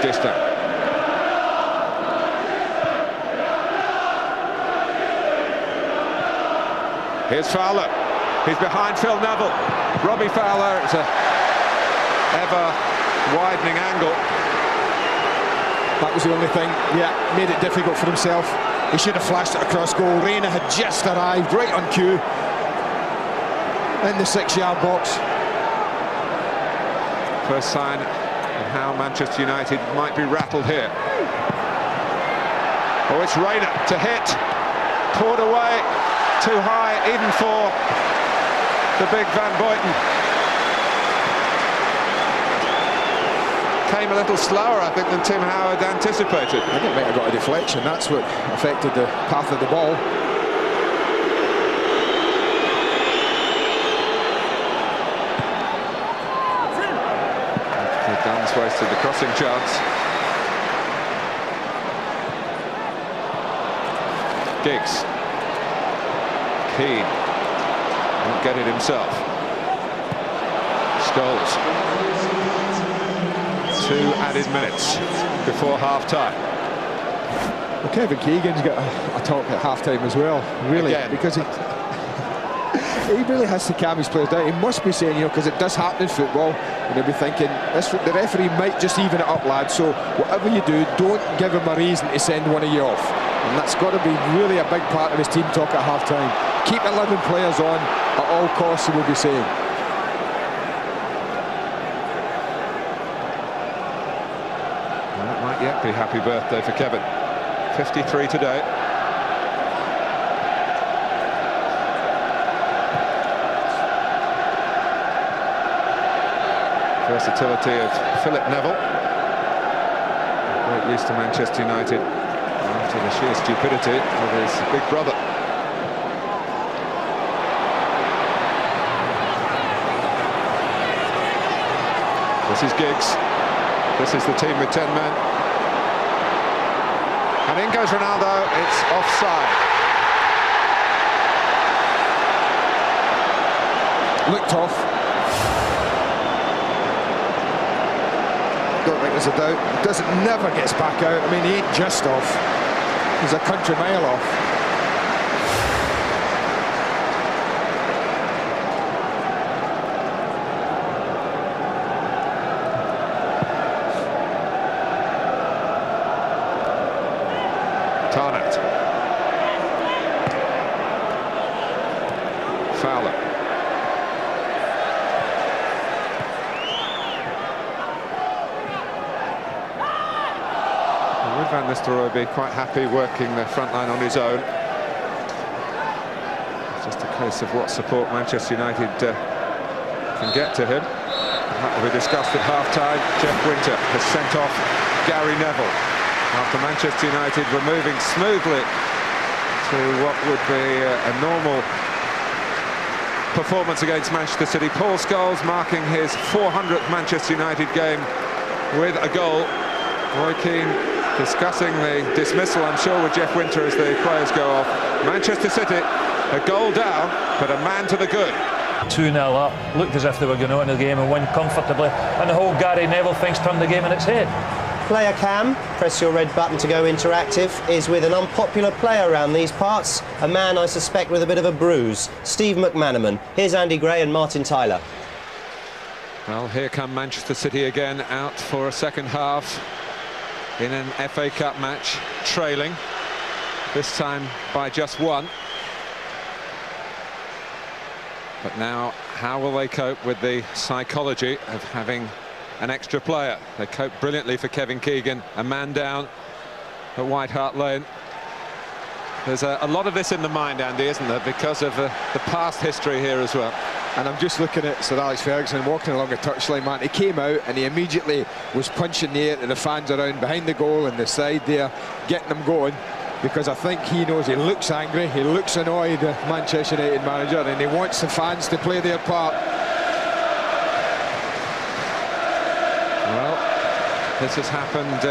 Distant. Here's Fowler. He's behind Phil Neville. Robbie Fowler. It's a ever-widening angle. That was the only thing. Yeah, made it difficult for himself. He should have flashed it across goal. Reina had just arrived, right on cue, in the 6-yard box. First sign of how Manchester United might be rattled here. Oh, it's Reina to hit. Poured away. Too high, even for the big Van Buiten. Came a little slower, I think, than Tim Howard anticipated. I think it might have got a deflection. That's what affected the path of the ball. Dunn's wasted the crossing chance. Giggs. Keane. Won't get it himself. Scholes. 2 added minutes before half-time. Well, Kevin Keegan's got a talk at half-time as well, really, again, because he really has to calm his players down. He must be saying, you know, because it does happen in football, and he'll be thinking, the referee might just even it up, lads, so whatever you do, don't give him a reason to send one of you off. And that's got to be really a big part of his team talk at half-time. Keep 11 players on at all costs, he will be saying. Yep, be happy birthday for Kevin. 53 today. Versatility of Philip Neville. Great use to Manchester United after the sheer stupidity of his big brother. This is Giggs. This is the team with 10 men. And in goes Ronaldo, it's offside. Looked off. Don't think there's a doubt. Never gets back out. I mean, he ain't just off. He's a country mile off. Tarnat. Fowler. Would Van Nistelrooy be quite happy working the front line on his own? It's just a case of what support Manchester United can get to him. That will be discussed at half-time. Jeff Winter has sent off Gary Neville after Manchester United were moving smoothly to what would be a normal performance against Manchester City. Paul Scholes marking his 400th Manchester United game with a goal. Roy Keane discussing the dismissal, I'm sure, with Jeff Winter as the players go off. Manchester City, a goal down, but a man to the good. 2-0 up, looked as if they were going on in the game and win comfortably, and the whole Gary Neville thing's turned the game on its head. Player cam, press your red button to go interactive, is with an unpopular player around these parts, a man I suspect with a bit of a bruise, Steve McManaman. Here's Andy Gray and Martin Tyler. Well, here come Manchester City again, out for a second half in an FA Cup match, trailing, this time by just 1. But now, how will they cope with the psychology of having an extra player? They cope brilliantly for Kevin Keegan, a man down at White Hart Lane. There's a lot of this in the mind, Andy, isn't there, because of the past history here as well. And I'm just looking at Sir Alex Ferguson walking along the touchline, man. He came out and he immediately was punching the air to the fans around behind the goal and the side there, getting them going, because I think he knows he looks angry, he looks annoyed, the Manchester United manager, and he wants the fans to play their part. Well, this has happened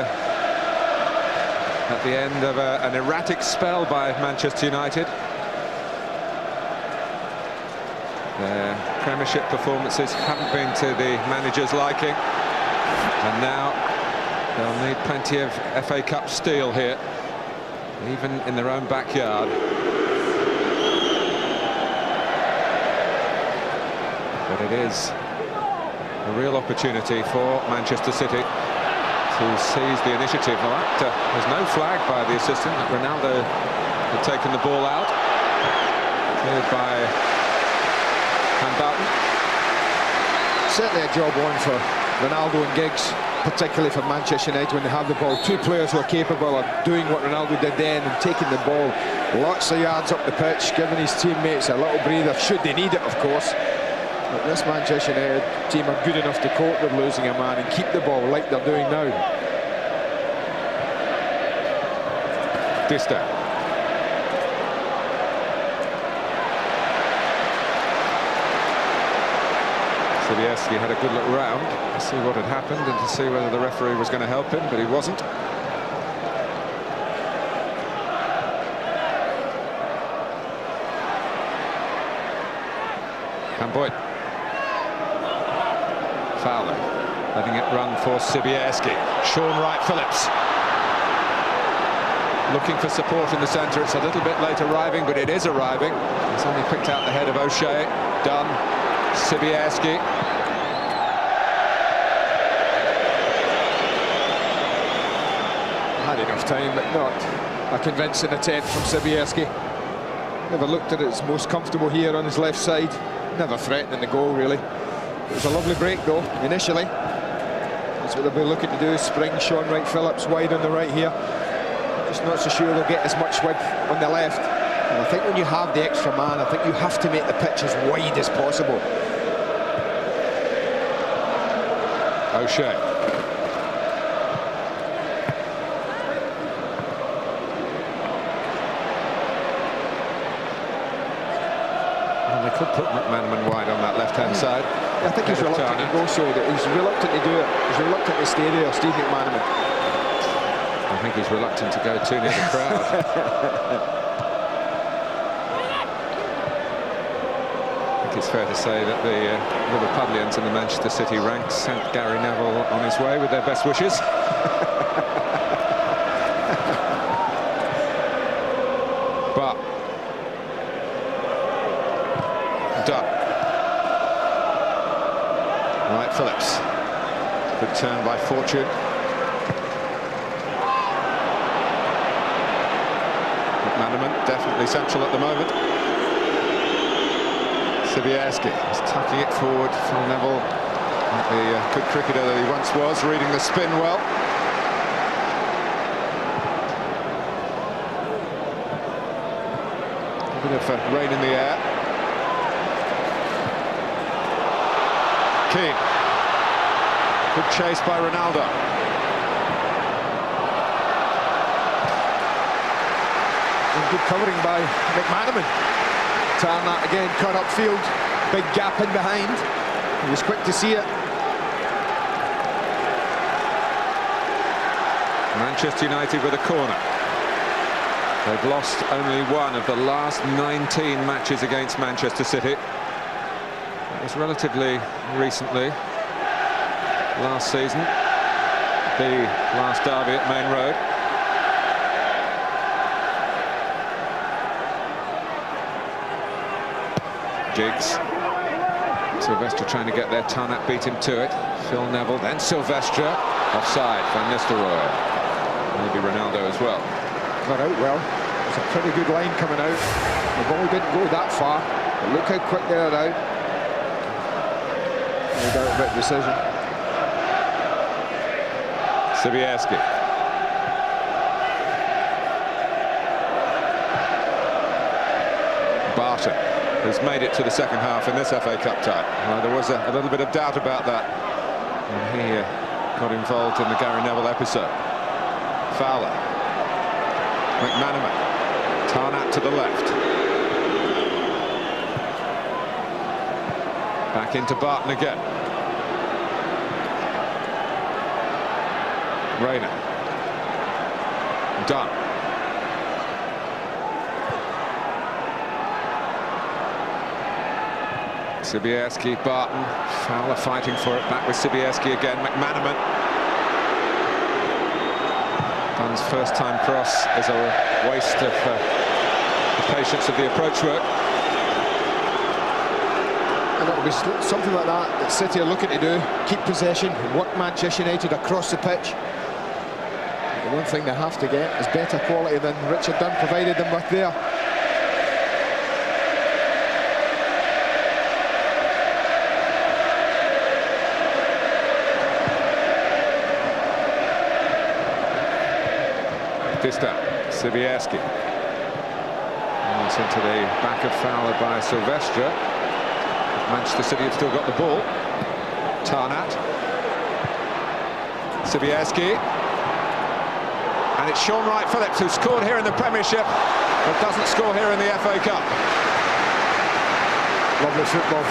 at the end of an erratic spell by Manchester United. Their Premiership performances haven't been to the manager's liking, and now they'll need plenty of FA Cup steel here, even in their own backyard. But it is a real opportunity for Manchester City to seize the initiative. Well, there's no flag by the assistant. Ronaldo had taken the ball out, cleared by Van Basten. Certainly a job on for Ronaldo and Giggs, particularly for Manchester United when they have the ball. Two players who are capable of doing what Ronaldo did then and taking the ball lots of yards up the pitch, giving his teammates a little breather, should they need it, of course. But this Manchester United team are good enough to cope with losing a man and keep the ball like they're doing now. Dista. Sobieski had a good look round to see what had happened and to see whether the referee was going to help him, but he wasn't. Van Boyd. Fowler letting it run for Sobieski. Sean Wright-Phillips looking for support in the centre. It's a little bit late arriving, but it is arriving. It's only picked out the head of O'Shea. Done. Sobieski. Had enough time, but not a convincing attempt from Sobieski. Never looked at it as most comfortable here on his left side. Never threatening the goal, really. It was a lovely break, though, initially. That's what they'll be looking to do, is spring Sean Wright-Phillips wide on the right here. Just not so sure they'll get as much width on the left. And I think when you have the extra man, I think you have to make the pitch as wide as possible. O'Shea. Well, they could put McManaman wide on that left-hand side. I think he's reluctant to go so. He's reluctant to do it. He's reluctant to stay there, Steve McManaman. I think he's reluctant to go too near the crowd. I think it's fair to say that the Liverpudlians in the Manchester City ranks sent Gary Neville on his way with their best wishes. But done. Wright-Phillips. Good turn by Fortune. McManaman definitely central at the moment. Sobieski is tucking it forward. Phil Neville, the good cricketer that he once was, reading the spin well. A bit of rain in the air. Keane. Good chase by Ronaldo. Good covering by McManaman. Tarnat again, cut upfield, big gap in behind. He was quick to see it. Manchester United with a corner. They've lost only one of the last 19 matches against Manchester City. It was relatively recently, last season, the last derby at Main Road. Giggs. Silvestre trying to get there. Tarnat beat him to it. Phil Neville, then Silvestre. Offside. Van Nistelrooy. Maybe Ronaldo as well. Got out well. It's a pretty good line coming out. The ball didn't go that far, but look how quick they're out. No doubt about decision. Sobieski. Barton. has made it to the second half in this FA Cup tie. Well, there was a little bit of doubt about that when he got involved in the Gary Neville episode. Fowler, McManaman, Tarnat to the left. Back into Barton again. Rayner. Dunn. Sibierski, Barton, Fowler fighting for it, back with Sibierski again, McManaman. Dunn's first time cross is a waste of the patience of the approach work. And it'll be something like that City are looking to do, keep possession, work Manchester United across the pitch. The one thing they have to get is better quality than Richard Dunn provided them with there. Dista, Sibierski. It's into the back of Fowler by Silvestre. Manchester City have still got the ball. Tarnat. Sibierski. And it's Sean Wright-Phillips who scored here in the Premiership, but doesn't score here in the FA Cup. Lovely football.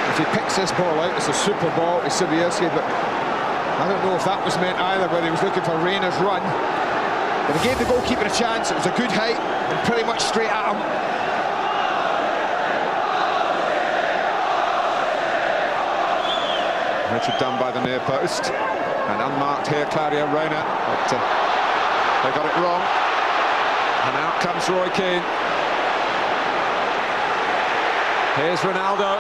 If he picks this ball out, it's a super ball to Sibierski, but I don't know if that was meant either, whether he was looking for Rayner's run. But he gave the goalkeeper a chance. It was a good height and pretty much straight at him. Richard Dunn by the near post. And unmarked here, Claudio Reyna. But they got it wrong. And out comes Roy Keane. Here's Ronaldo.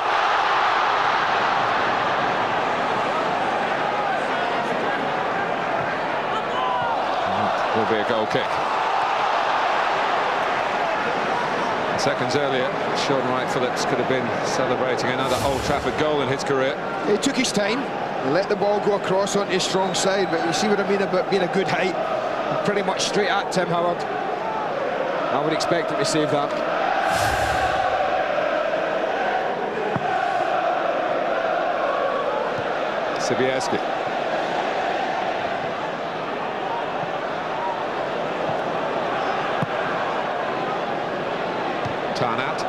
Will be a goal kick. Seconds earlier, Sean Wright-Phillips could have been celebrating another Old Trafford goal in his career. He took his time, he let the ball go across onto his strong side, but you see what I mean about being a good height, and pretty much straight at Tim Howard. I would expect him to save that. Sibierski. Tarnat.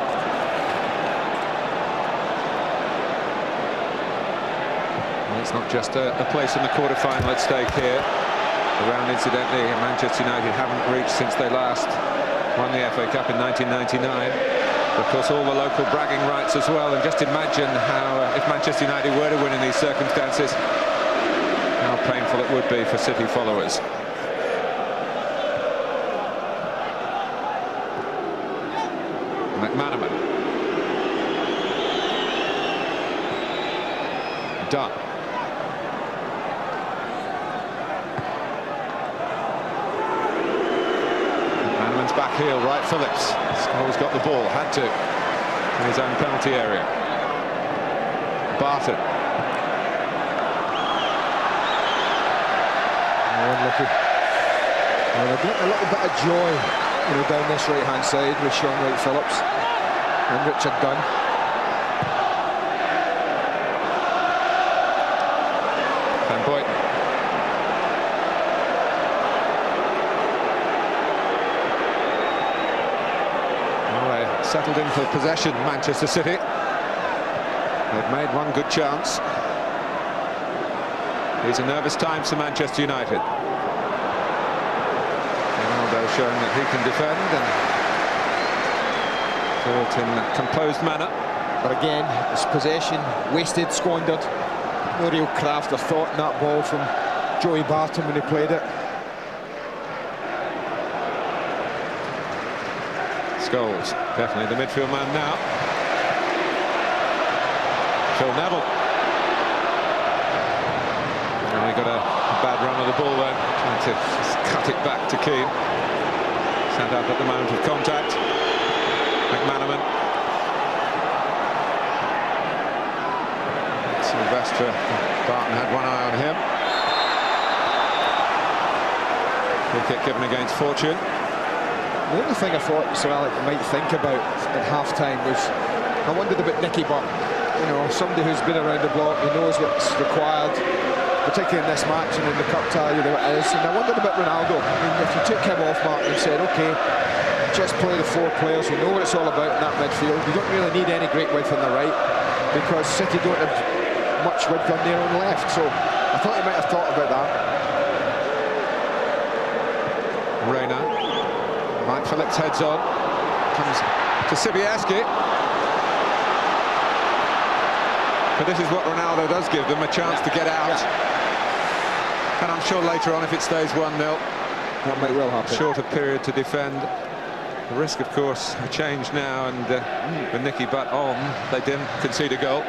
Well, it's not just a place in the quarter-final at stake here. The round, incidentally, Manchester United haven't reached since they last won the FA Cup in 1999. Of course, all the local bragging rights as well. And just imagine how, if Manchester United were to win in these circumstances, how painful it would be for City followers. McManaman. Dunn. McManaman's back heel, Wright-Phillips. Scholes got the ball, had to, in his own penalty area. Barton. Unlucky. Well, they're getting a little bit of joy, you know, down this right-hand side with Sean Wright-Phillips and Richard Dunn. Van Boyten. Well, they settled in for possession, Manchester City. They've made one good chance. These are nervous times for Manchester United. Ronaldo showing that he can defend and do it in a composed manner. But again, it's possession wasted, squandered. No real craft or thought in that ball from Joey Barton when he played it. Scholes, definitely the midfield man now. Phil Neville. And he got a bad run of the ball then, trying to just cut it back to Keane. Sent up at the moment of contact. McManaman. Silvestre, Barton had one eye on him. Free kick given against Fortune. The only thing I thought Sir Alec might think about at half-time was, I wondered about Nicky Butt. You know, somebody who's been around the block, who knows what's required, particularly in this match and in the cup tie, you know, it is. And I wondered about Ronaldo. I mean, if you took him off, Martin, and said, OK, just play the 4 players who know what it's all about in that midfield. You don't really need any great width on the right, because City don't have much width on their own left. So I thought he might have thought about that. Reina. Mike Phillips heads on. Comes to Sobieski. But this is what Ronaldo does give them, a chance to get out. And I'm sure later on, if it stays 1-0, that might well happen. Shorter period to defend. The risk, of course, a change now, and with Nicky Butt on, they didn't concede a goal.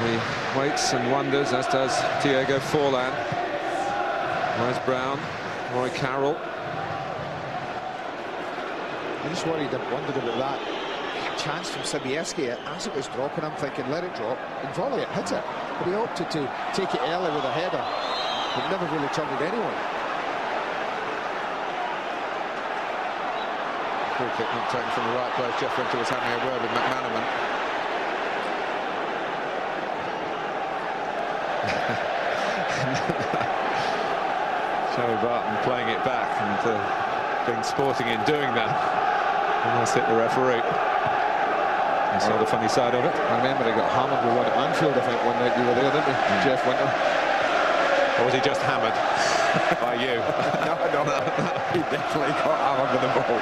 He waits and wonders, as does Diego Forlan. Wes Brown, Roy Carroll. I just wondered about that chance from Sobieski. As it was dropping, I'm thinking, let it drop and volley it, hit it. But he opted to take it early with a header. It never really troubled anyone. Free kick not taken from the right place. Jeff Winter was having a word with McManaman. Joey Barton playing it back and being sporting in doing that. Almost hit the referee. You saw the funny side of it. I remember he got hammered with one at Anfield, I think, one night we were there, didn't we? Jeff Winter. Or was he just hammered by you? No. He definitely got hammered with the ball.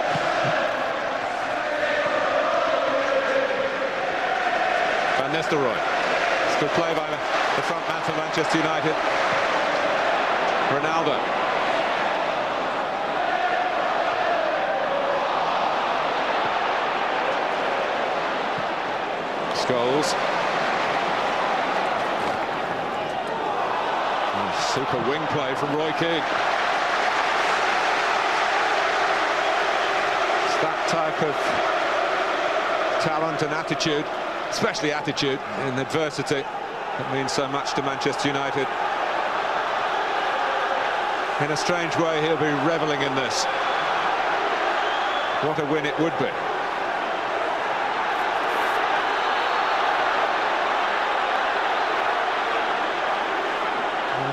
Van Nistelrooy. It's good play by the front man for Manchester United. Ronaldo. Scholes. Super wing play from Roy Keane. It's that type of talent and attitude, especially attitude in adversity, that means so much to Manchester United. In a strange way, he'll be reveling in this. What a win it would be.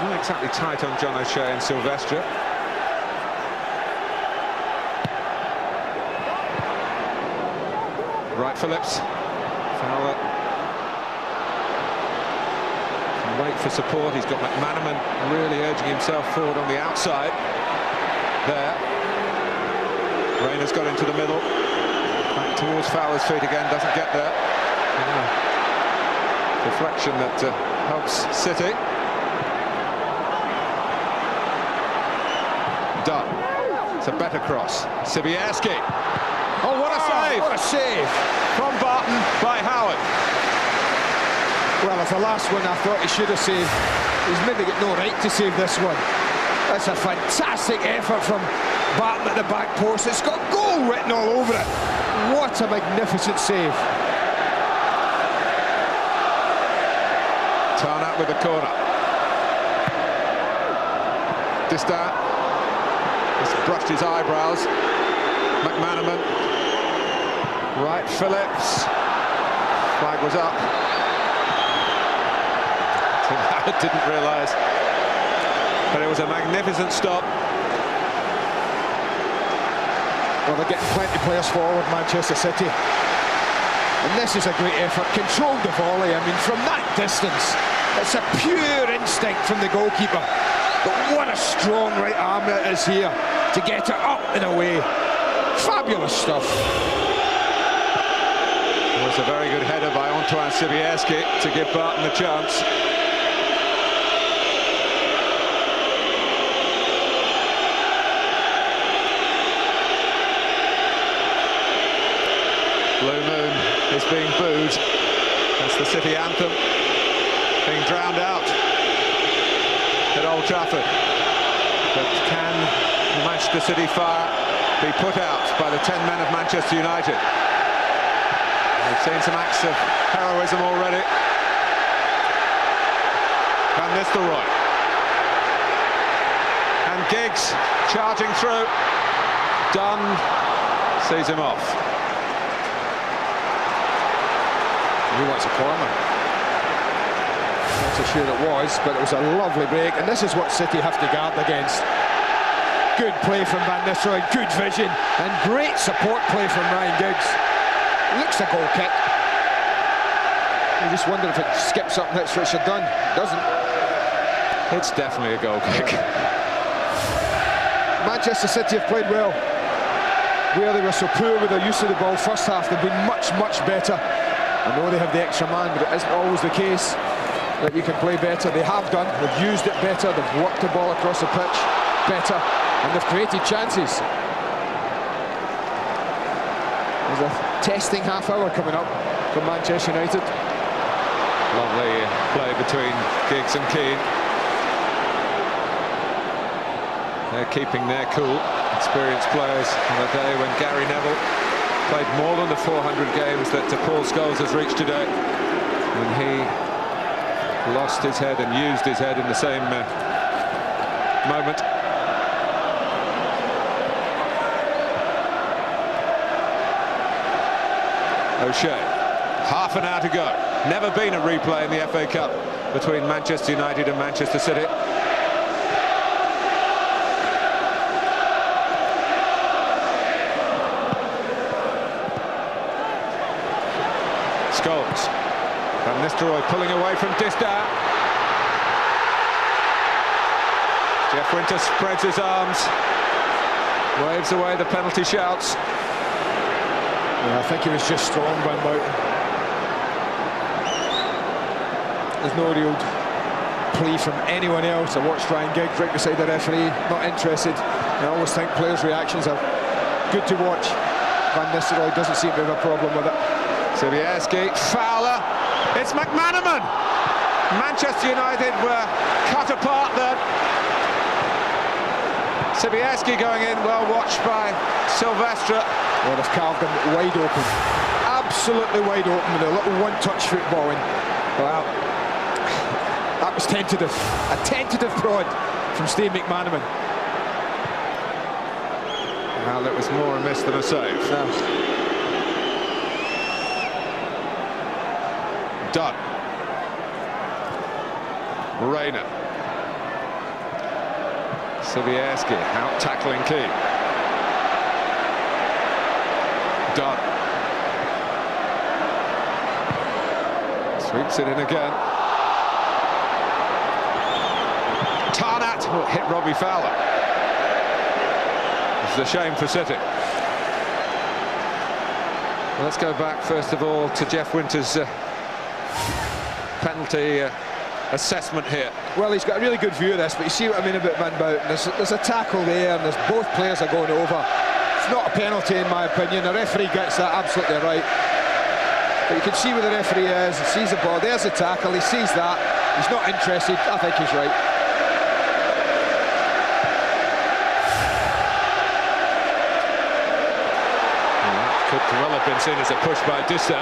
Not exactly tight on John O'Shea and Silvestre. Wright Phillips. Fowler. Can wait for support. He's got McManaman really urging himself forward on the outside. There. Reina's got into the middle. Back towards Fowler's feet again. Doesn't get there. Deflection that helps City. Done. It's a better cross. Sobieski. Oh, what a save! What a save from Barton by Howard. Well, if the last one I thought he should have saved, he's maybe got no right to save this one. That's a fantastic effort from Barton at the back post. It's got goal written all over it. What a magnificent save. Tarnack with the corner. Distin. Just brushed his eyebrows. McManaman. Wright Phillips. Flag was up. Tim Howard didn't realise. But it was a magnificent stop. Well, they're getting plenty of players forward, Manchester City. And this is a great effort. Controlled the volley. I mean, from that distance, it's a pure instinct from the goalkeeper. But what a strong right arm it is here to get it up and away. Fabulous stuff. It was a very good header by Antoine Sobieski to give Barton the chance. Blue Moon is being booed. That's the City anthem being drowned out at Old Trafford. But can the Manchester City fire be put out by the 10 men of Manchester United? We've seen some acts of heroism already. Van Nistelrooy. And Giggs charging through. Dunn sees him off. He wants a corner. Not so sure it was, but it was a lovely break, and this is what City have to guard against. Good play from Van Nistelrooy, good vision, and great support play from Ryan Giggs. Looks a goal kick. You just wonder if it skips up next to Richard Dunn. It doesn't. It's definitely a goal kick. Manchester City have played well. Where they were so poor with their use of the ball first half, they've been much, much better. I know they have the extra man, but it isn't always the case that you can play better. They have done. They've used it better. They've worked the ball across the pitch better, and they've created chances. There's a testing half hour coming up for Manchester United. Lovely play between Giggs and Keane. They're keeping their cool. Experienced players on a day when Gary Neville played more than the 400 games that Paul Scholes has reached today. When he lost his head and used his head in the same moment. O'Shea, half an hour to go. Never been a replay in the FA Cup between Manchester United and Manchester City. Scholes. Van Nistelrooy pulling away from Distin. Jeff Winter spreads his arms, waves away the penalty shouts. Yeah, I think he was just strong, Van Buyten. There's no real plea from anyone else. I watched Ryan Giggs right beside the referee, not interested. I always think players' reactions are good to watch. Van Nistelrooy doesn't seem to have a problem with it. Sobieski, Fowler, it's McManaman! Manchester United were cut apart there. Sobieski going in, well watched by Silvestre. Well, they've carved him wide open, absolutely wide open with a little one-touch footballing. Well, that was tentative, a tentative prod from Steve McManaman. Well, it was more a miss than a save. No. Dunn. Reina. Sobieski out tackling Keane. Dunn. Sweeps it in again. Tarnat hit Robbie Fowler. It's a shame for City. Let's go back first of all to Jeff Winter's penalty assessment here. Well, he's got a really good view of this, but you see what I mean about Van Buyten. There's a tackle there, and there's both players are going over. It's not a penalty in my opinion. The referee gets that absolutely right. But you can see where the referee is. He sees the ball. There's the tackle. He sees that. He's not interested. I think he's right. Could well have been seen as a push by Distin.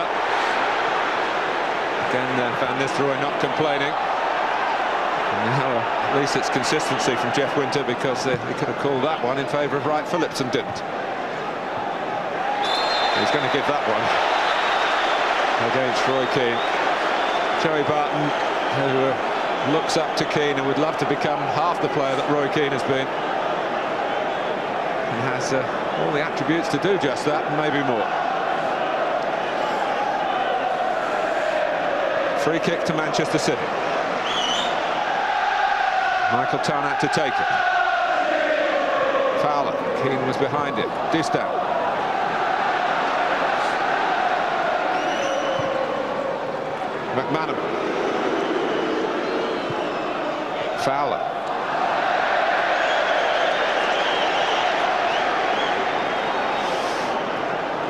Again, Van Nistelrooy not complaining. And now, at least it's consistency from Jeff Winter, because he could have called that one in favour of Wright Phillips and didn't. He's going to give that one against Roy Keane. Joey Barton, who looks up to Keane and would love to become half the player that Roy Keane has been, and has all the attributes to do just that, and maybe more. Free kick to Manchester City. Michael Tarnat to take it. Fowler. Keane was behind it. Distin. McManaman. Fowler.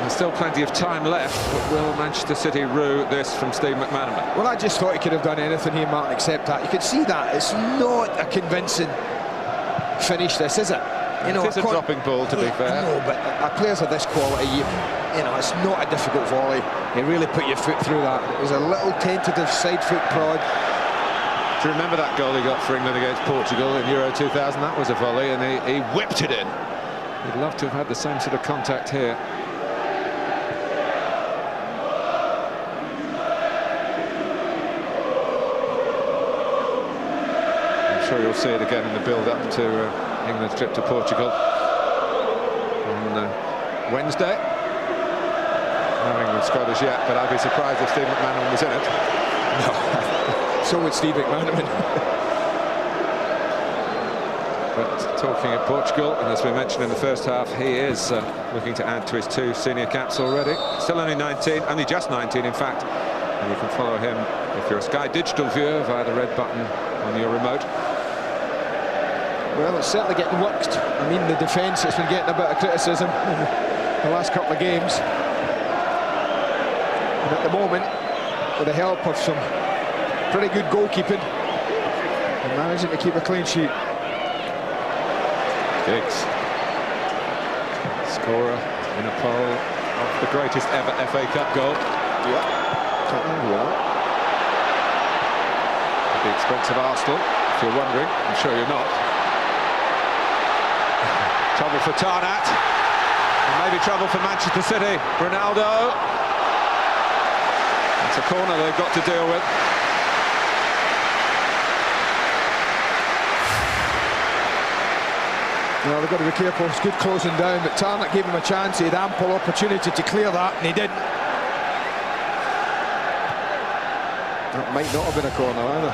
There's still plenty of time left, but will Manchester City rue this from Steve McManaman? Well, I just thought he could have done anything here, Martin, except that. You can see that. It's not a convincing finish, this, is it? You know, it's a dropping ball, to be fair. No, but players of this quality, you know, it's not a difficult volley. You really put your foot through that. It was a little tentative side foot prod. Do you remember that goal he got for England against Portugal in Euro 2000? That was a volley, and he whipped it in. He'd love to have had the same sort of contact here. I'm sure you'll see it again in the build-up to England's trip to Portugal on Wednesday. No England squad as yet, but I'd be surprised if Steve McManaman was in it. No, so would Steve McManaman. But talking of Portugal, and as we mentioned in the first half, he is looking to add to his 2 senior caps already. Still only 19, only just 19 in fact. And you can follow him if you're a Sky Digital viewer via the red button on your remote. Well, it's certainly getting worked. I mean, the defence has been getting a bit of criticism in the last couple of games. And at the moment, with the help of some pretty good goalkeeping, they're managing to keep a clean sheet. Giggs, scorer in a poll of the greatest ever FA Cup goal. Yeah, can't argue with that. At the expense of Arsenal, if you're wondering. I'm sure you're not. Trouble for Tarnack, and maybe trouble for Manchester City. Ronaldo. It's a corner they've got to deal with. Well, they've got to be careful. It's good closing down, but Tarnack gave him a chance. He had ample opportunity to clear that, and he didn't. That might not have been a corner either.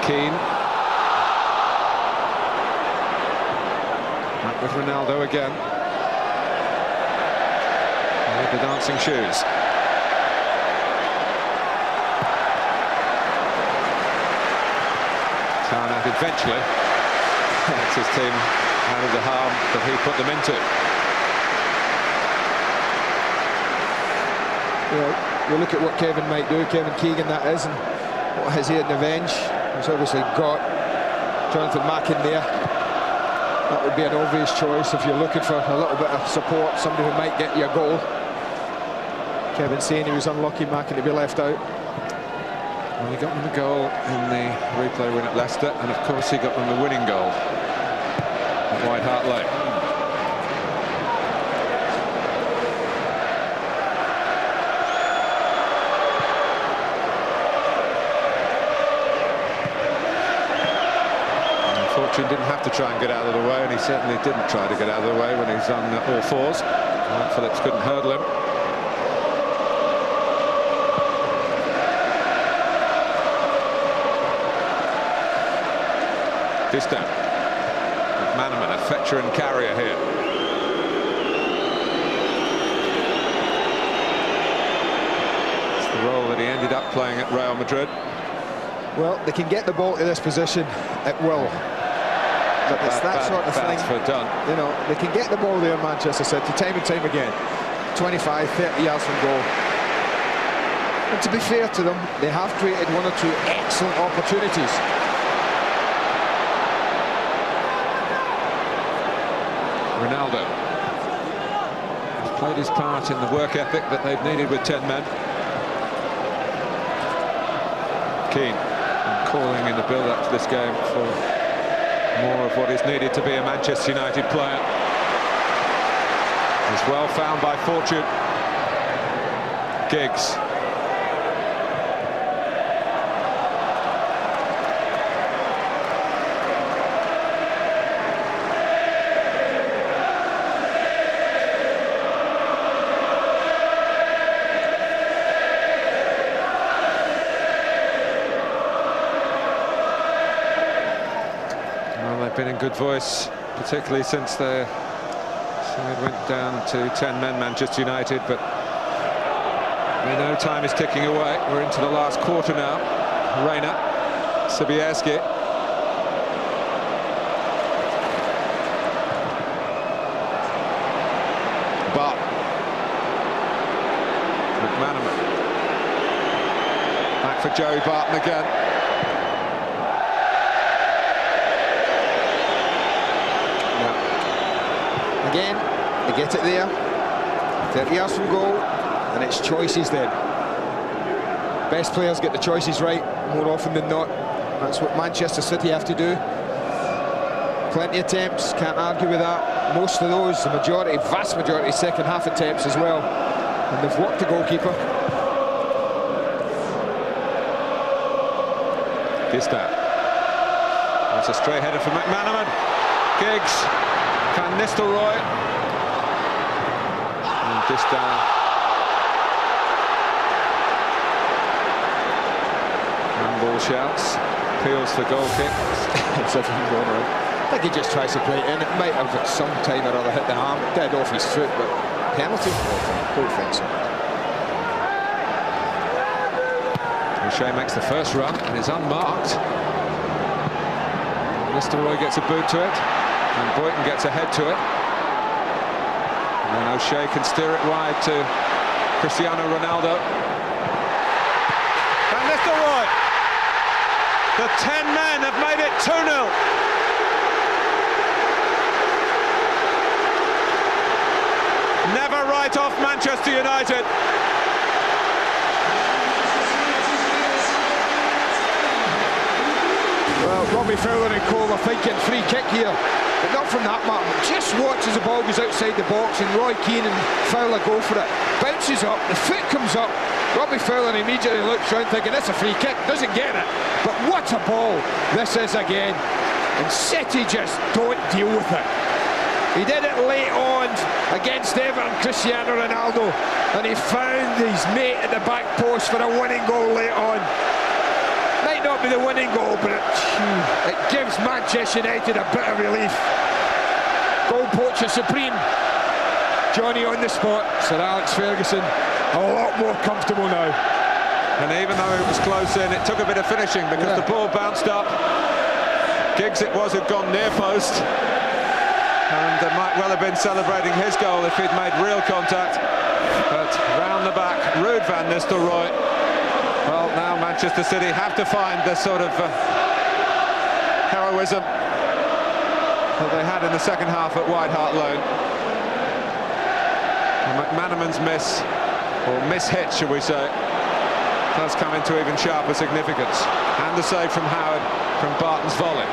Keane. Back with Ronaldo again. With the dancing shoes. Tarnack eventually gets his team out of the harm that he put them into. Well, you look at what Kevin might do, Kevin Keegan that is, and what has he at the bench? He's obviously got Jonathan Mack in there. That would be an obvious choice if you're looking for a little bit of support, somebody who might get you a goal. Kevin saying he was unlucky, Mack, and to be left out. Well, he got them the goal in the replay win at Leicester, and of course he got them the winning goal at White Hart Lane. Fortune didn't have to try and get out of the way, and he certainly didn't try to get out of the way when he's on all fours. Phillips couldn't hurdle him. Distan. McManaman, a fetcher and carrier here. It's the role that he ended up playing at Real Madrid. Well, they can get the ball to this position at will. But it's that sort of thing. For done. You know, they can get the ball there, Manchester City, time and time again. 25, 30 yards from goal. And to be fair to them, they have created 1 or 2 excellent opportunities. Ronaldo has played his part in the work ethic that they've needed with 10 men. Keane calling in the build-up to this game for more of what is needed to be a Manchester United player. Is well found by Fortune. Giggs. Been in good voice, particularly since they went down to 10 men, Manchester United, but we know time is ticking away. We're into the last quarter now. Reina, Sobieski. But McManaman. Back for Joey Barton again. Again, they get it there, 30 yards from goal, and it's choices then. Best players get the choices right more often than not. That's what Manchester City have to do. Plenty of attempts, can't argue with that. Most of those, the majority, vast majority, second half attempts as well. And they've worked the goalkeeper. Distan. That's a straight header for McManaman. Giggs. Van Nistelrooy. And Distan. Handball shouts. Appeals for goal kick. I think he just tries to play it in. It might have at some time or other hit the arm, dead off his foot, but penalty? Don't think so. O'Shea makes the first run and is unmarked. Nistelrooy gets a boot to it, and Boyton gets a head to it. And then O'Shea can steer it wide to Cristiano Ronaldo. And Nistelrooy! The 10 men have made it 2-0. Never write off Manchester United. Well, Robbie Fowler and Cole are thinking free kick here, but not from that mark. Just watch as the ball goes outside the box and Roy Keane and Fowler go for it. Bounces up, the foot comes up. Robbie Fowler immediately looks round thinking it's a free kick, doesn't get it. But what a ball this is again. And City just don't deal with it. He did it late on against Everton, Cristiano Ronaldo, and he found his mate at the back post for a winning goal late on. Might not be the winning goal, but it gives Manchester United a bit of relief. Goal poacher supreme. Johnny on the spot. Sir Alex Ferguson a lot more comfortable now. And even though it was close in, it took a bit of finishing because the ball bounced up. Giggs it was who'd gone near post. And might well have been celebrating his goal if he'd made real contact. But round the back, Ruud van Nistelrooy. Well, now Manchester City have to find the sort of heroism that they had in the second half at White Hart Lane. And McManaman's miss, or miss-hit, shall we say, does come into even sharper significance. And the save from Howard from Barton's volley.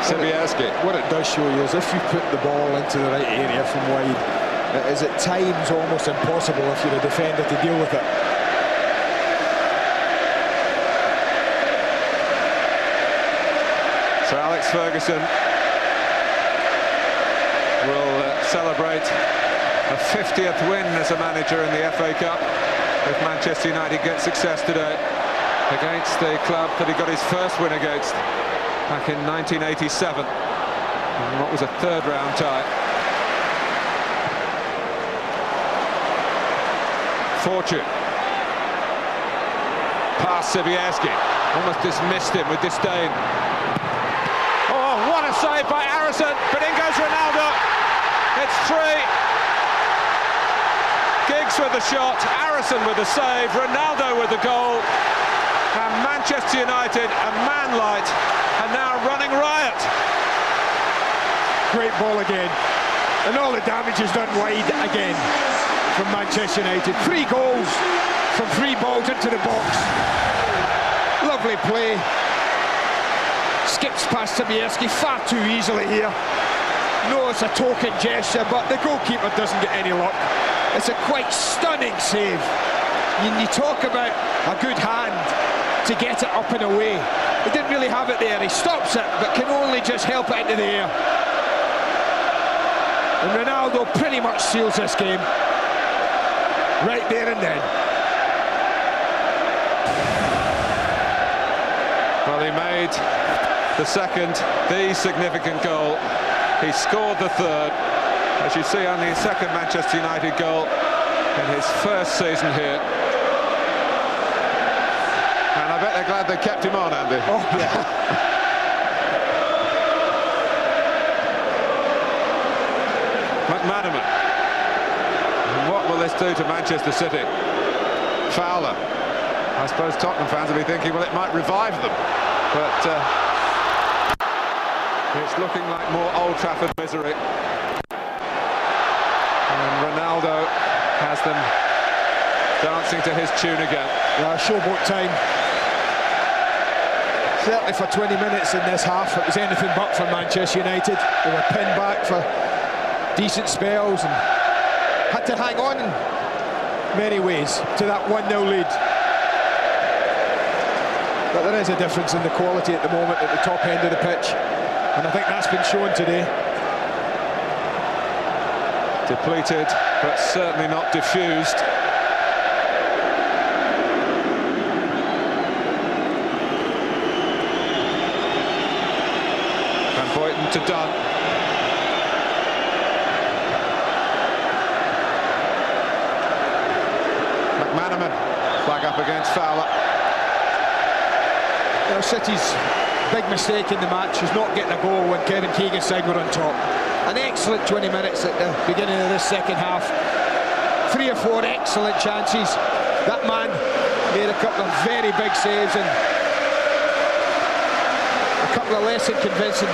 Sibierski. What it does show you is if you put the ball into the right area from wide, it is at times almost impossible if you're a defender to deal with it. So Alex Ferguson will celebrate a 50th win as a manager in the FA Cup if Manchester United get success today against the club that he got his first win against back in 1987, and what was a third-round tie. Fortune. Past Sibierski. Almost dismissed him with disdain. Oh, what a save by Harrison, but in goes Ronaldo. It's 3. Giggs with the shot, Harrison with the save, Ronaldo with the goal. And Manchester United, a man light, are now running riot. Great ball again. And all the damage is done wide again from Manchester United. 3 goals from 3 balls into the box. Lovely play. Skips past Sibierski far too easily here. No, it's a token gesture, but the goalkeeper doesn't get any luck. It's a quite stunning save. You talk about a good hand to get it up and away. He didn't really have it there. He stops it, but can only just help it into the air. And Ronaldo pretty much seals this game. Right there and then. Well, he made the second, the significant goal. He scored the third. As you see, only his second Manchester United goal in his first season here. And I bet they're glad they kept him on, Andy. Oh, yeah. McManaman. And what will this do to Manchester City? Fowler. I suppose Tottenham fans will be thinking, well, it might revive them. But it's looking like more Old Trafford misery. And Ronaldo has them dancing to his tune again. Showboat time. Certainly for 20 minutes in this half, it was anything but for Manchester United. They were pinned back for decent spells and had to hang on in many ways to that 1-0 lead. But there is a difference in the quality at the moment at the top end of the pitch, and I think that's been shown today. Depleted, but certainly not diffused. Van Boyten to Dunn. McManaman, flag up against Fowler. City's big mistake in the match is not getting a goal when Kevin Keegan's side were on top. An excellent 20 minutes at the beginning of this second half. 3 or 4 excellent chances. That man made a couple of very big saves and a couple of less than convincing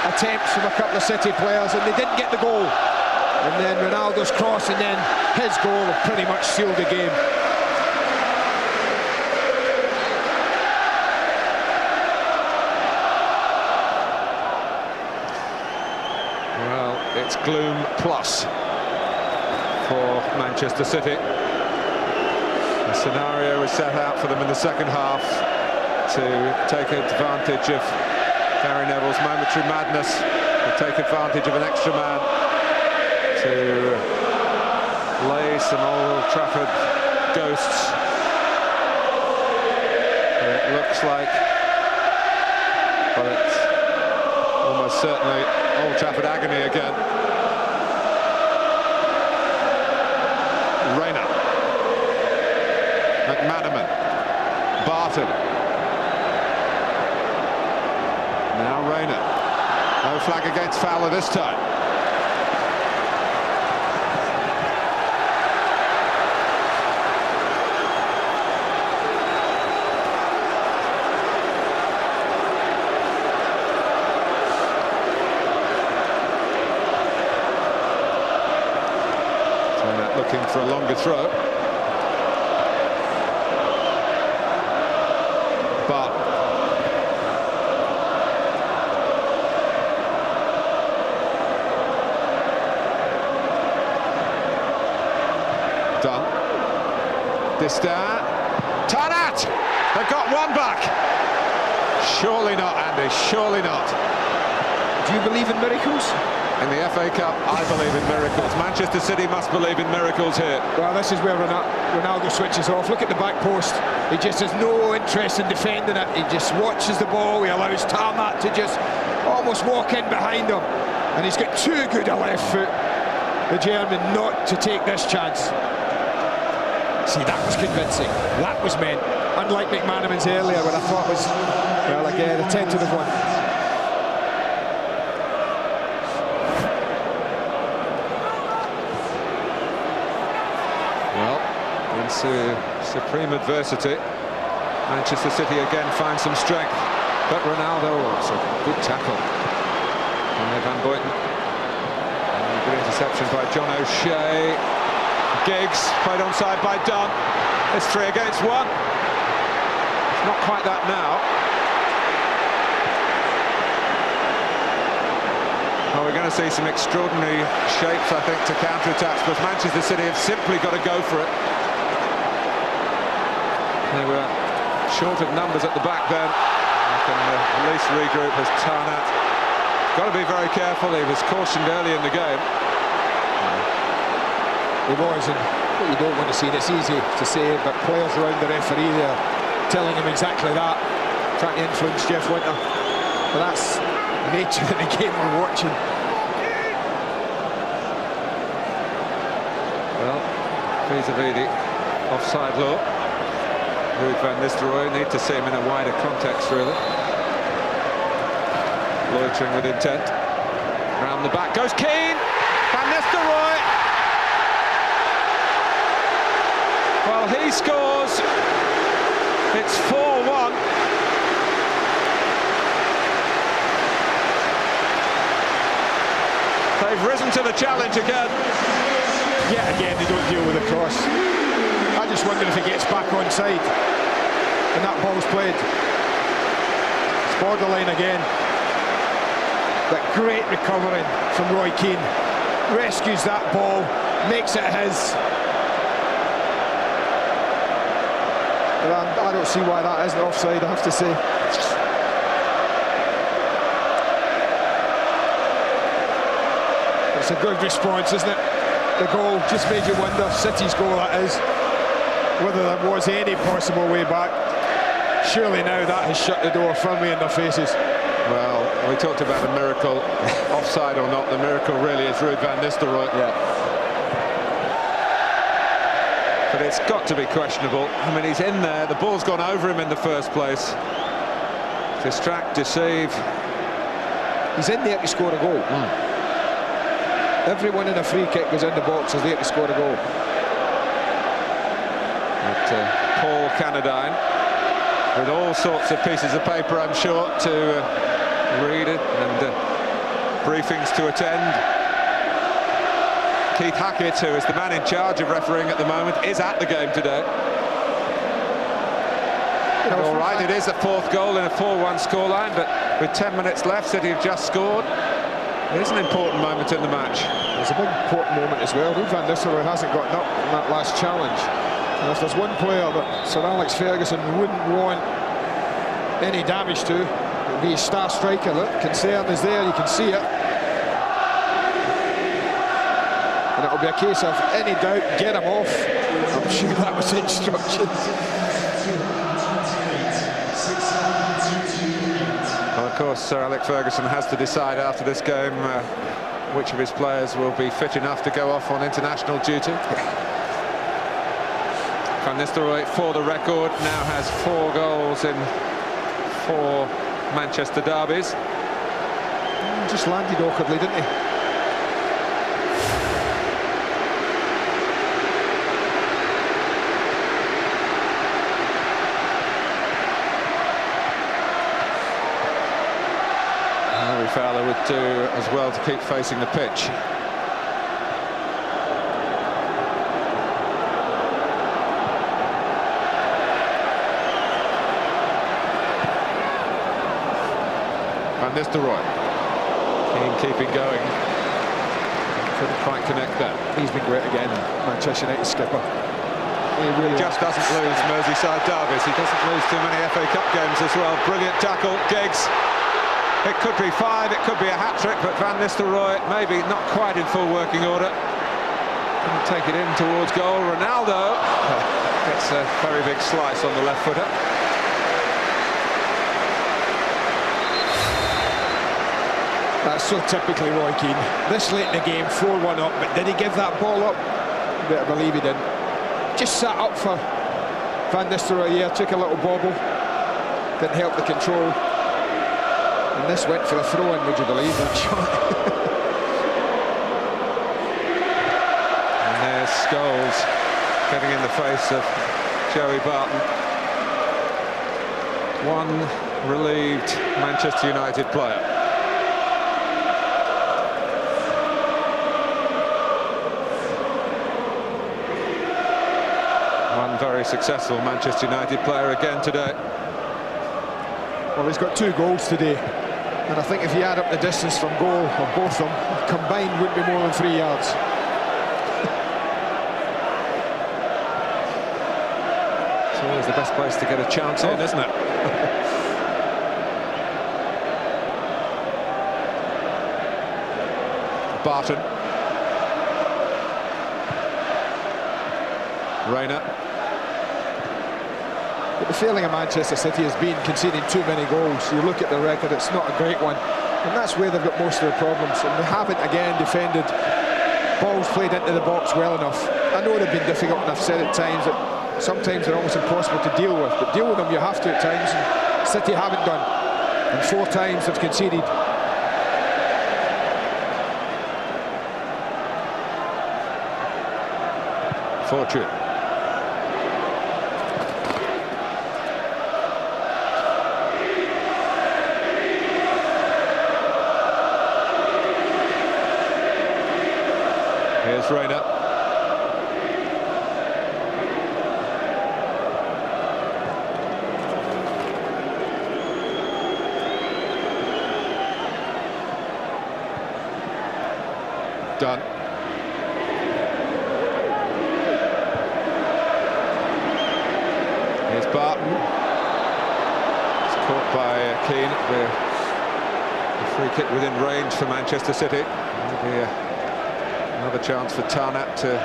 attempts from a couple of City players, and they didn't get the goal. And then Ronaldo's cross and then his goal pretty much sealed the game. It's gloom plus for Manchester City. The scenario was set out for them in the second half to take advantage of Gary Neville's momentary madness, to take advantage of an extra man, to lay some Old Trafford ghosts. And it looks like, well, it's almost certainly Old Trafford agony again. Reina, McManaman, Barton. Now Reina. No flag against Fowler this time. Looking for a longer throw, but done. Distin, Tanat, they've got one back. Surely not, Andy, surely not. Do you believe in miracles? In the FA Cup, I believe in miracles. Manchester City must believe in miracles here. Well, this is where Ronaldo switches off. Look at the back post. He just has no interest in defending it. He just watches the ball. He allows Tarmac to just almost walk in behind him. And he's got too good a left foot, the German, not to take this chance. See, that was convincing. That was meant. Unlike McManaman's earlier, what I thought was, well, again, a tentative one. Supreme adversity. Manchester City again find some strength, but Ronaldo, it's a good tackle by Van Boyten. And a good interception by John O'Shea. Giggs played onside by Dunn. It's 3 against 1. It's not quite that now. Well, we're going to see some extraordinary shapes, I think, to counter-attacks, because Manchester City have simply got to go for it. They were short of numbers at the back then. Can at least regroup as Tarnack. Got to be very careful. He was cautioned early in the game. He was, and what you don't want to see, and it's easy to say, but players around the referee there telling him exactly that, trying to influence Jeff Winter. But that's the nature of the game we're watching. Well, Vizavidi, offside law. Ruud van Nistelrooy, need to see him in a wider context, really. Loitering with intent. Round the back goes Keane. Van Nistelrooy. Well, he scores. It's 4-1. They've risen to the challenge again. Yeah, again, they don't deal with the cross. just wonder if he gets back onside and that ball's played. It's borderline again. But great recovering from Roy Keane. Rescues that ball, makes it his. But I don't see why that isn't offside, I have to say. It's a good response, isn't it? The goal just made you wonder, City's goal that is, whether there was any possible way back. Surely now that has shut the door firmly in their faces. Well, we talked about a miracle, offside or not, the miracle really is Ruud van Nistelrooy. Yeah. But it's got to be questionable. I mean, he's in there, the ball's gone over him in the first place. Distract, deceive. He's in there to score a goal. Everyone in a free kick was in the box is there to score a goal. But, Paul Canadine, with all sorts of pieces of paper, I'm sure, to read it and briefings to attend. Keith Hackett, who is the man in charge of refereeing at the moment, is at the game today. All right, it is a fourth goal in a 4-1 scoreline, but with 10 minutes left, City have just scored. It is an important moment in the match. It's a big important moment as well. Ruud van Nistelrooy hasn't gotten up in that last challenge. And if there's one player that Sir Alex Ferguson wouldn't want any damage to, it would be his star striker. The concern is there, you can see it. And it'll be a case of any doubt, get him off. I'm sure that was the instructions. Well, of course, Sir Alex Ferguson has to decide after this game which of his players will be fit enough to go off on international duty. Van Nistelrooy, for the record, now has 4 goals in 4 Manchester derbies. Just landed awkwardly, didn't he? Fowler would do as well to keep facing the pitch. Van Nistelrooy, keeping going. Couldn't quite connect that. He's been great again, Manchester United skipper. He really just doesn't lose Merseyside derbies. He doesn't lose too many FA Cup games as well. Brilliant tackle, Giggs. It could be 5, it could be a hat-trick, but Van Nistelrooy maybe not quite in full working order. Couldn't take it in towards goal. Ronaldo gets a very big slice on the left footer. That's so typically Roy Keane. This late in the game, 4-1 up, but did he give that ball up? Better believe he didn't. Just sat up for Van Nistelrooy here, took a little bobble, didn't help the control. And this went for a throw-in, would you believe that shot? And there's Scholes getting in the face of Joey Barton. One relieved Manchester United player. One very successful Manchester United player again today. Well, he's got 2 goals today. And I think if you add up the distance from goal, or both of them, combined wouldn't be more than 3 yards. It's always the best place to get a chance in, isn't it? Barton. Reina. But the failing of Manchester City has been conceding too many goals. You look at the record, it's not a great one. And that's where they've got most of their problems. And they haven't, again, defended balls played into the box well enough. I know they've been difficult, and I've said at times that sometimes they're almost impossible to deal with. But deal with them you have to at times, and City haven't done. And 4 times they've conceded. Fortune. Here's Reina. Dunn. Here's Barton. It's caught by Keane. The free kick within range for Manchester City. Maybe another chance for Tarnat to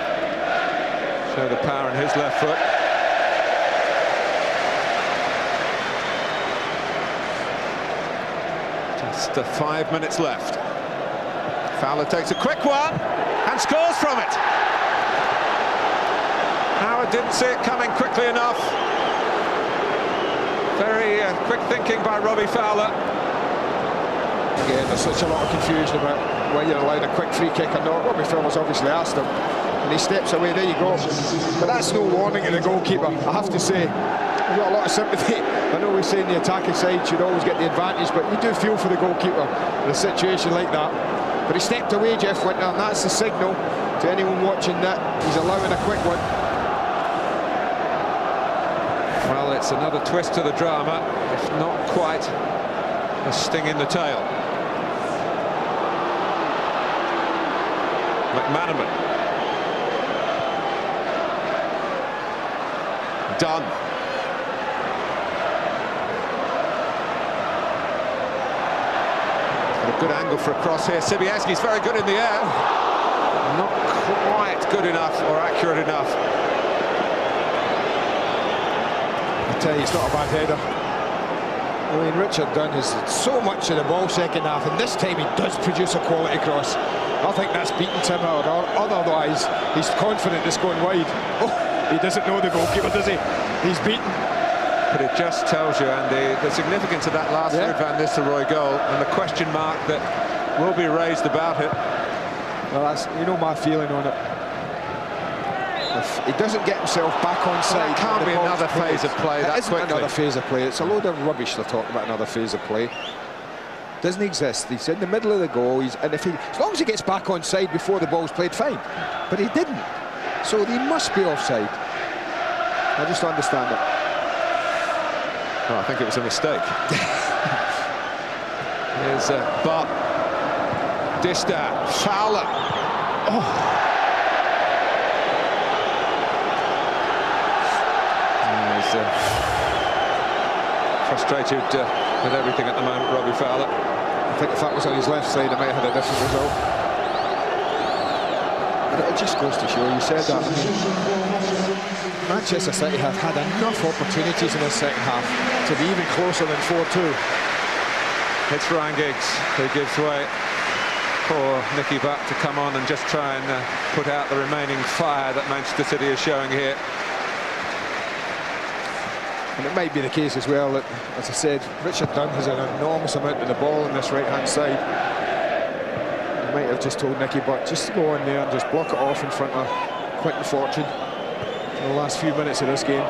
show the power in his left foot. Just 5 minutes left. Fowler takes a quick one and scores from it. Howard didn't see it coming quickly enough. Very quick thinking by Robbie Fowler. Again, there's such a lot of confusion about whether you're allowed a quick free kick or not. Robbie Fowler's obviously asked him, and he steps away. There you go. But that's no warning to the goalkeeper, I have to say. I've got a lot of sympathy. I know we're saying the attacking side should always get the advantage, but you do feel for the goalkeeper in a situation like that. But he stepped away, Jeff Winter, and that's the signal to anyone watching that he's allowing a quick one. Well, it's another twist to the drama, if not quite a sting in the tail. McManaman. Dunn. A good angle for a cross here. Sibieski's very good in the air. Not quite good enough or accurate enough. I tell you, it's not a bad header. I mean, Richard Dunn has so much of the ball second half, and this time he does produce a quality cross. I think that's beaten Tim Howard, or otherwise he's confident it's going wide. Oh, he doesn't know the goalkeeper, does he? He's beaten. But it just tells you, Andy, the significance of that last Ruud van Nistelrooy goal and the question mark that will be raised about it. Well, that's, you know my feeling on it. If he doesn't get himself back on side, that can't be another phase of play that quickly. Another phase of play. It's a load of rubbish they're talking about. Another phase of play doesn't exist. He's in the middle of the goal. And if he, as long as he gets back on side before the ball's played, fine. But he didn't, so he must be offside. I just don't understand it. Oh, I think it was a mistake. Here's Bart, Distat, Fowler. Oh. He's frustrated with everything at the moment, Robbie Fowler. I think if that was on his left side, it might have had a different result. But it just goes to show, you said that. Manchester City have had enough opportunities in the second half to be even closer than 4-2. It's Ryan Giggs who gives way for Nicky Butt to come on and just try and put out the remaining fire that Manchester City is showing here. And it might be the case as well that, as I said, Richard Dunn has an enormous amount of the ball on this right-hand side. He might have just told Nicky Butt just to go in there and just block it off in front of Quinton Fortune in the last few minutes of this game.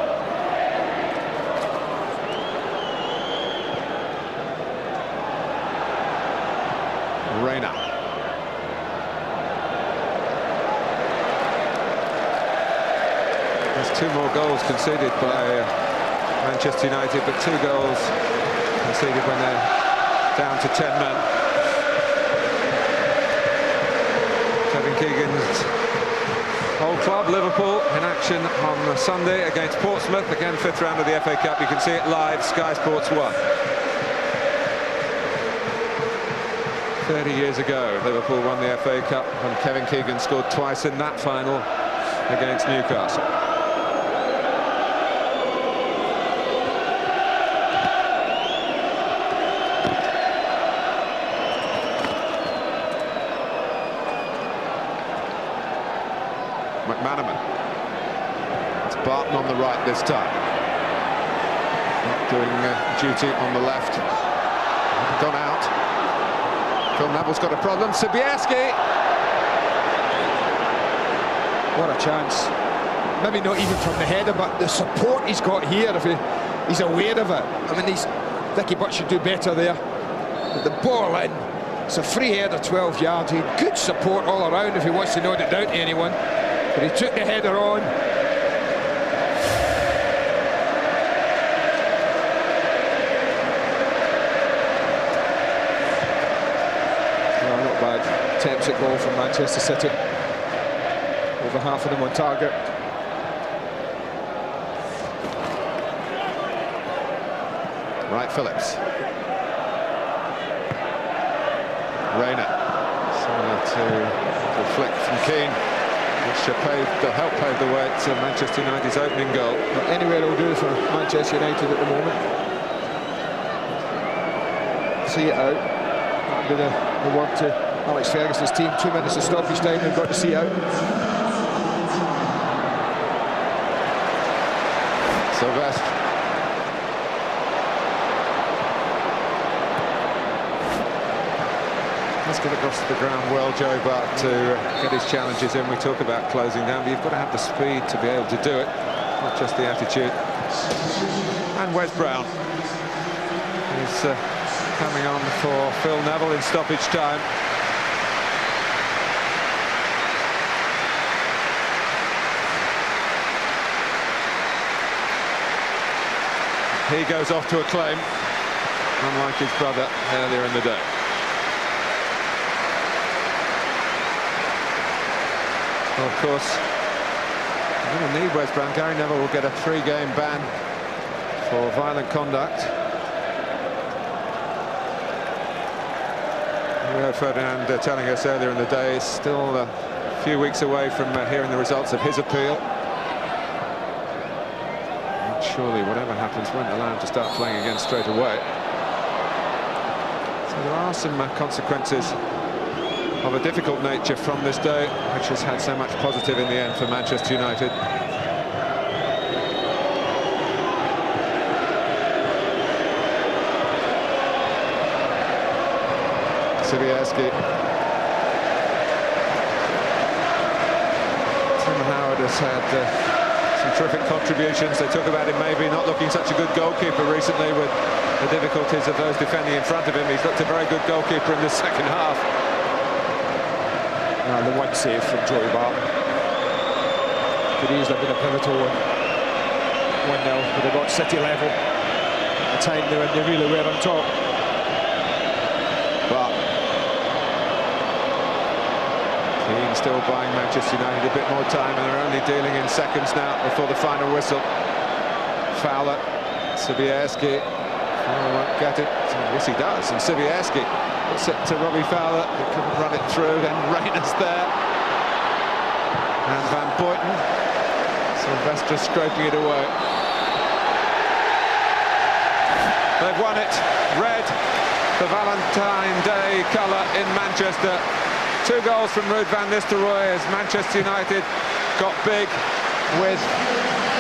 Reina. There's 2 more goals conceded by Manchester United, but 2 goals conceded when they're down to 10 men. Kevin Keegan's old club, Liverpool, in action on Sunday against Portsmouth. Again, 5th round of the FA Cup. You can see it live, Sky Sports 1. 30 years ago, Liverpool won the FA Cup when Kevin Keegan scored twice in that final against Newcastle. McManaman. It's Barton on the right this time. Not doing duty on the left. Gone out. Phil Neville's got a problem. Sibieski. What a chance. Maybe not even from the header, but the support he's got here, if he's aware of it. I mean, Nicky Butt should do better there. But the ball in. It's a free header, 12 yards. He had good support all around if he wants to nod it down to anyone. But he took the header on. attempts at goal from Manchester City. Over half of them on target. Wright Phillips. Reina. Similar to the flick from Keane, which helped pave the way to Manchester United's opening goal. But anywhere will do for Manchester United at the moment. See it out. That'll be the word to Alex Ferguson's team. 2 minutes of stoppage time, they've got to see it out. Sylvestre. Let's get across the ground well, Joe Butt, to get his challenges in. We talk about closing down, but you've got to have the speed to be able to do it, not just the attitude. And Wes Brown is coming on for Phil Neville in stoppage time. He goes off to a claim, unlike his brother earlier in the day. Well, of course, you're going to need Wes Brown. Gary Neville will get a 3-game ban for violent conduct. We heard Ferdinand telling us earlier in the day he's still a few weeks away from hearing the results of his appeal. And surely, whatever happens, won't allow him to start playing again straight away. So there are some consequences of a difficult nature from this day, which has had so much positive in the end for Manchester United. Sibierski. Tim Howard has had some terrific contributions. They talk about him maybe not looking such a good goalkeeper recently with the difficulties of those defending in front of him. He's looked a very good goalkeeper in the second half. The one save from Joey Barton could easily have been a pivotal one. 1-0, but they got City level at the time they really were on top. But Keane still buying Manchester United a bit more time, and they're only dealing in seconds now before the final whistle. Fowler, Sibierski. Fowler won't get it. Yes, he does, and Sibierski puts it to Robbie Fowler. He couldn't run it through, then Reina's there. And Van Boyten. Sylvestre scraping it away. They've won it. Red, the Valentine Day colour in Manchester. 2 goals from Ruud van Nistelrooy as Manchester United got big with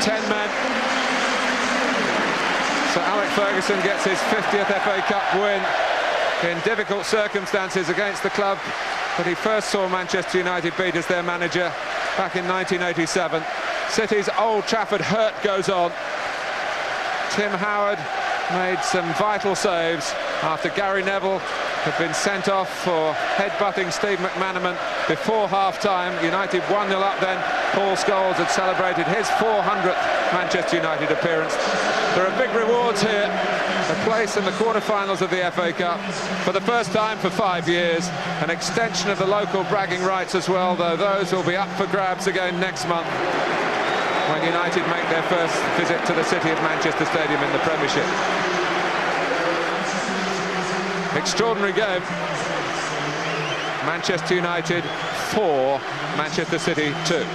10 men. So Alex Ferguson gets his 50th FA Cup win in difficult circumstances against the club that he first saw Manchester United beat as their manager back in 1987. City's Old Trafford hurt goes on. Tim Howard made some vital saves after Gary Neville had been sent off for headbutting Steve McManaman before half-time. United 1-0 up then. Paul Scholes had celebrated his 400th Manchester United appearance. There are big rewards here. A place in the quarter-finals of the FA Cup for the first time for 5 years. An extension of the local bragging rights as well, though those will be up for grabs again next month when United make their first visit to the City of Manchester Stadium in the Premiership. Extraordinary game. Manchester United 4, Manchester City 2.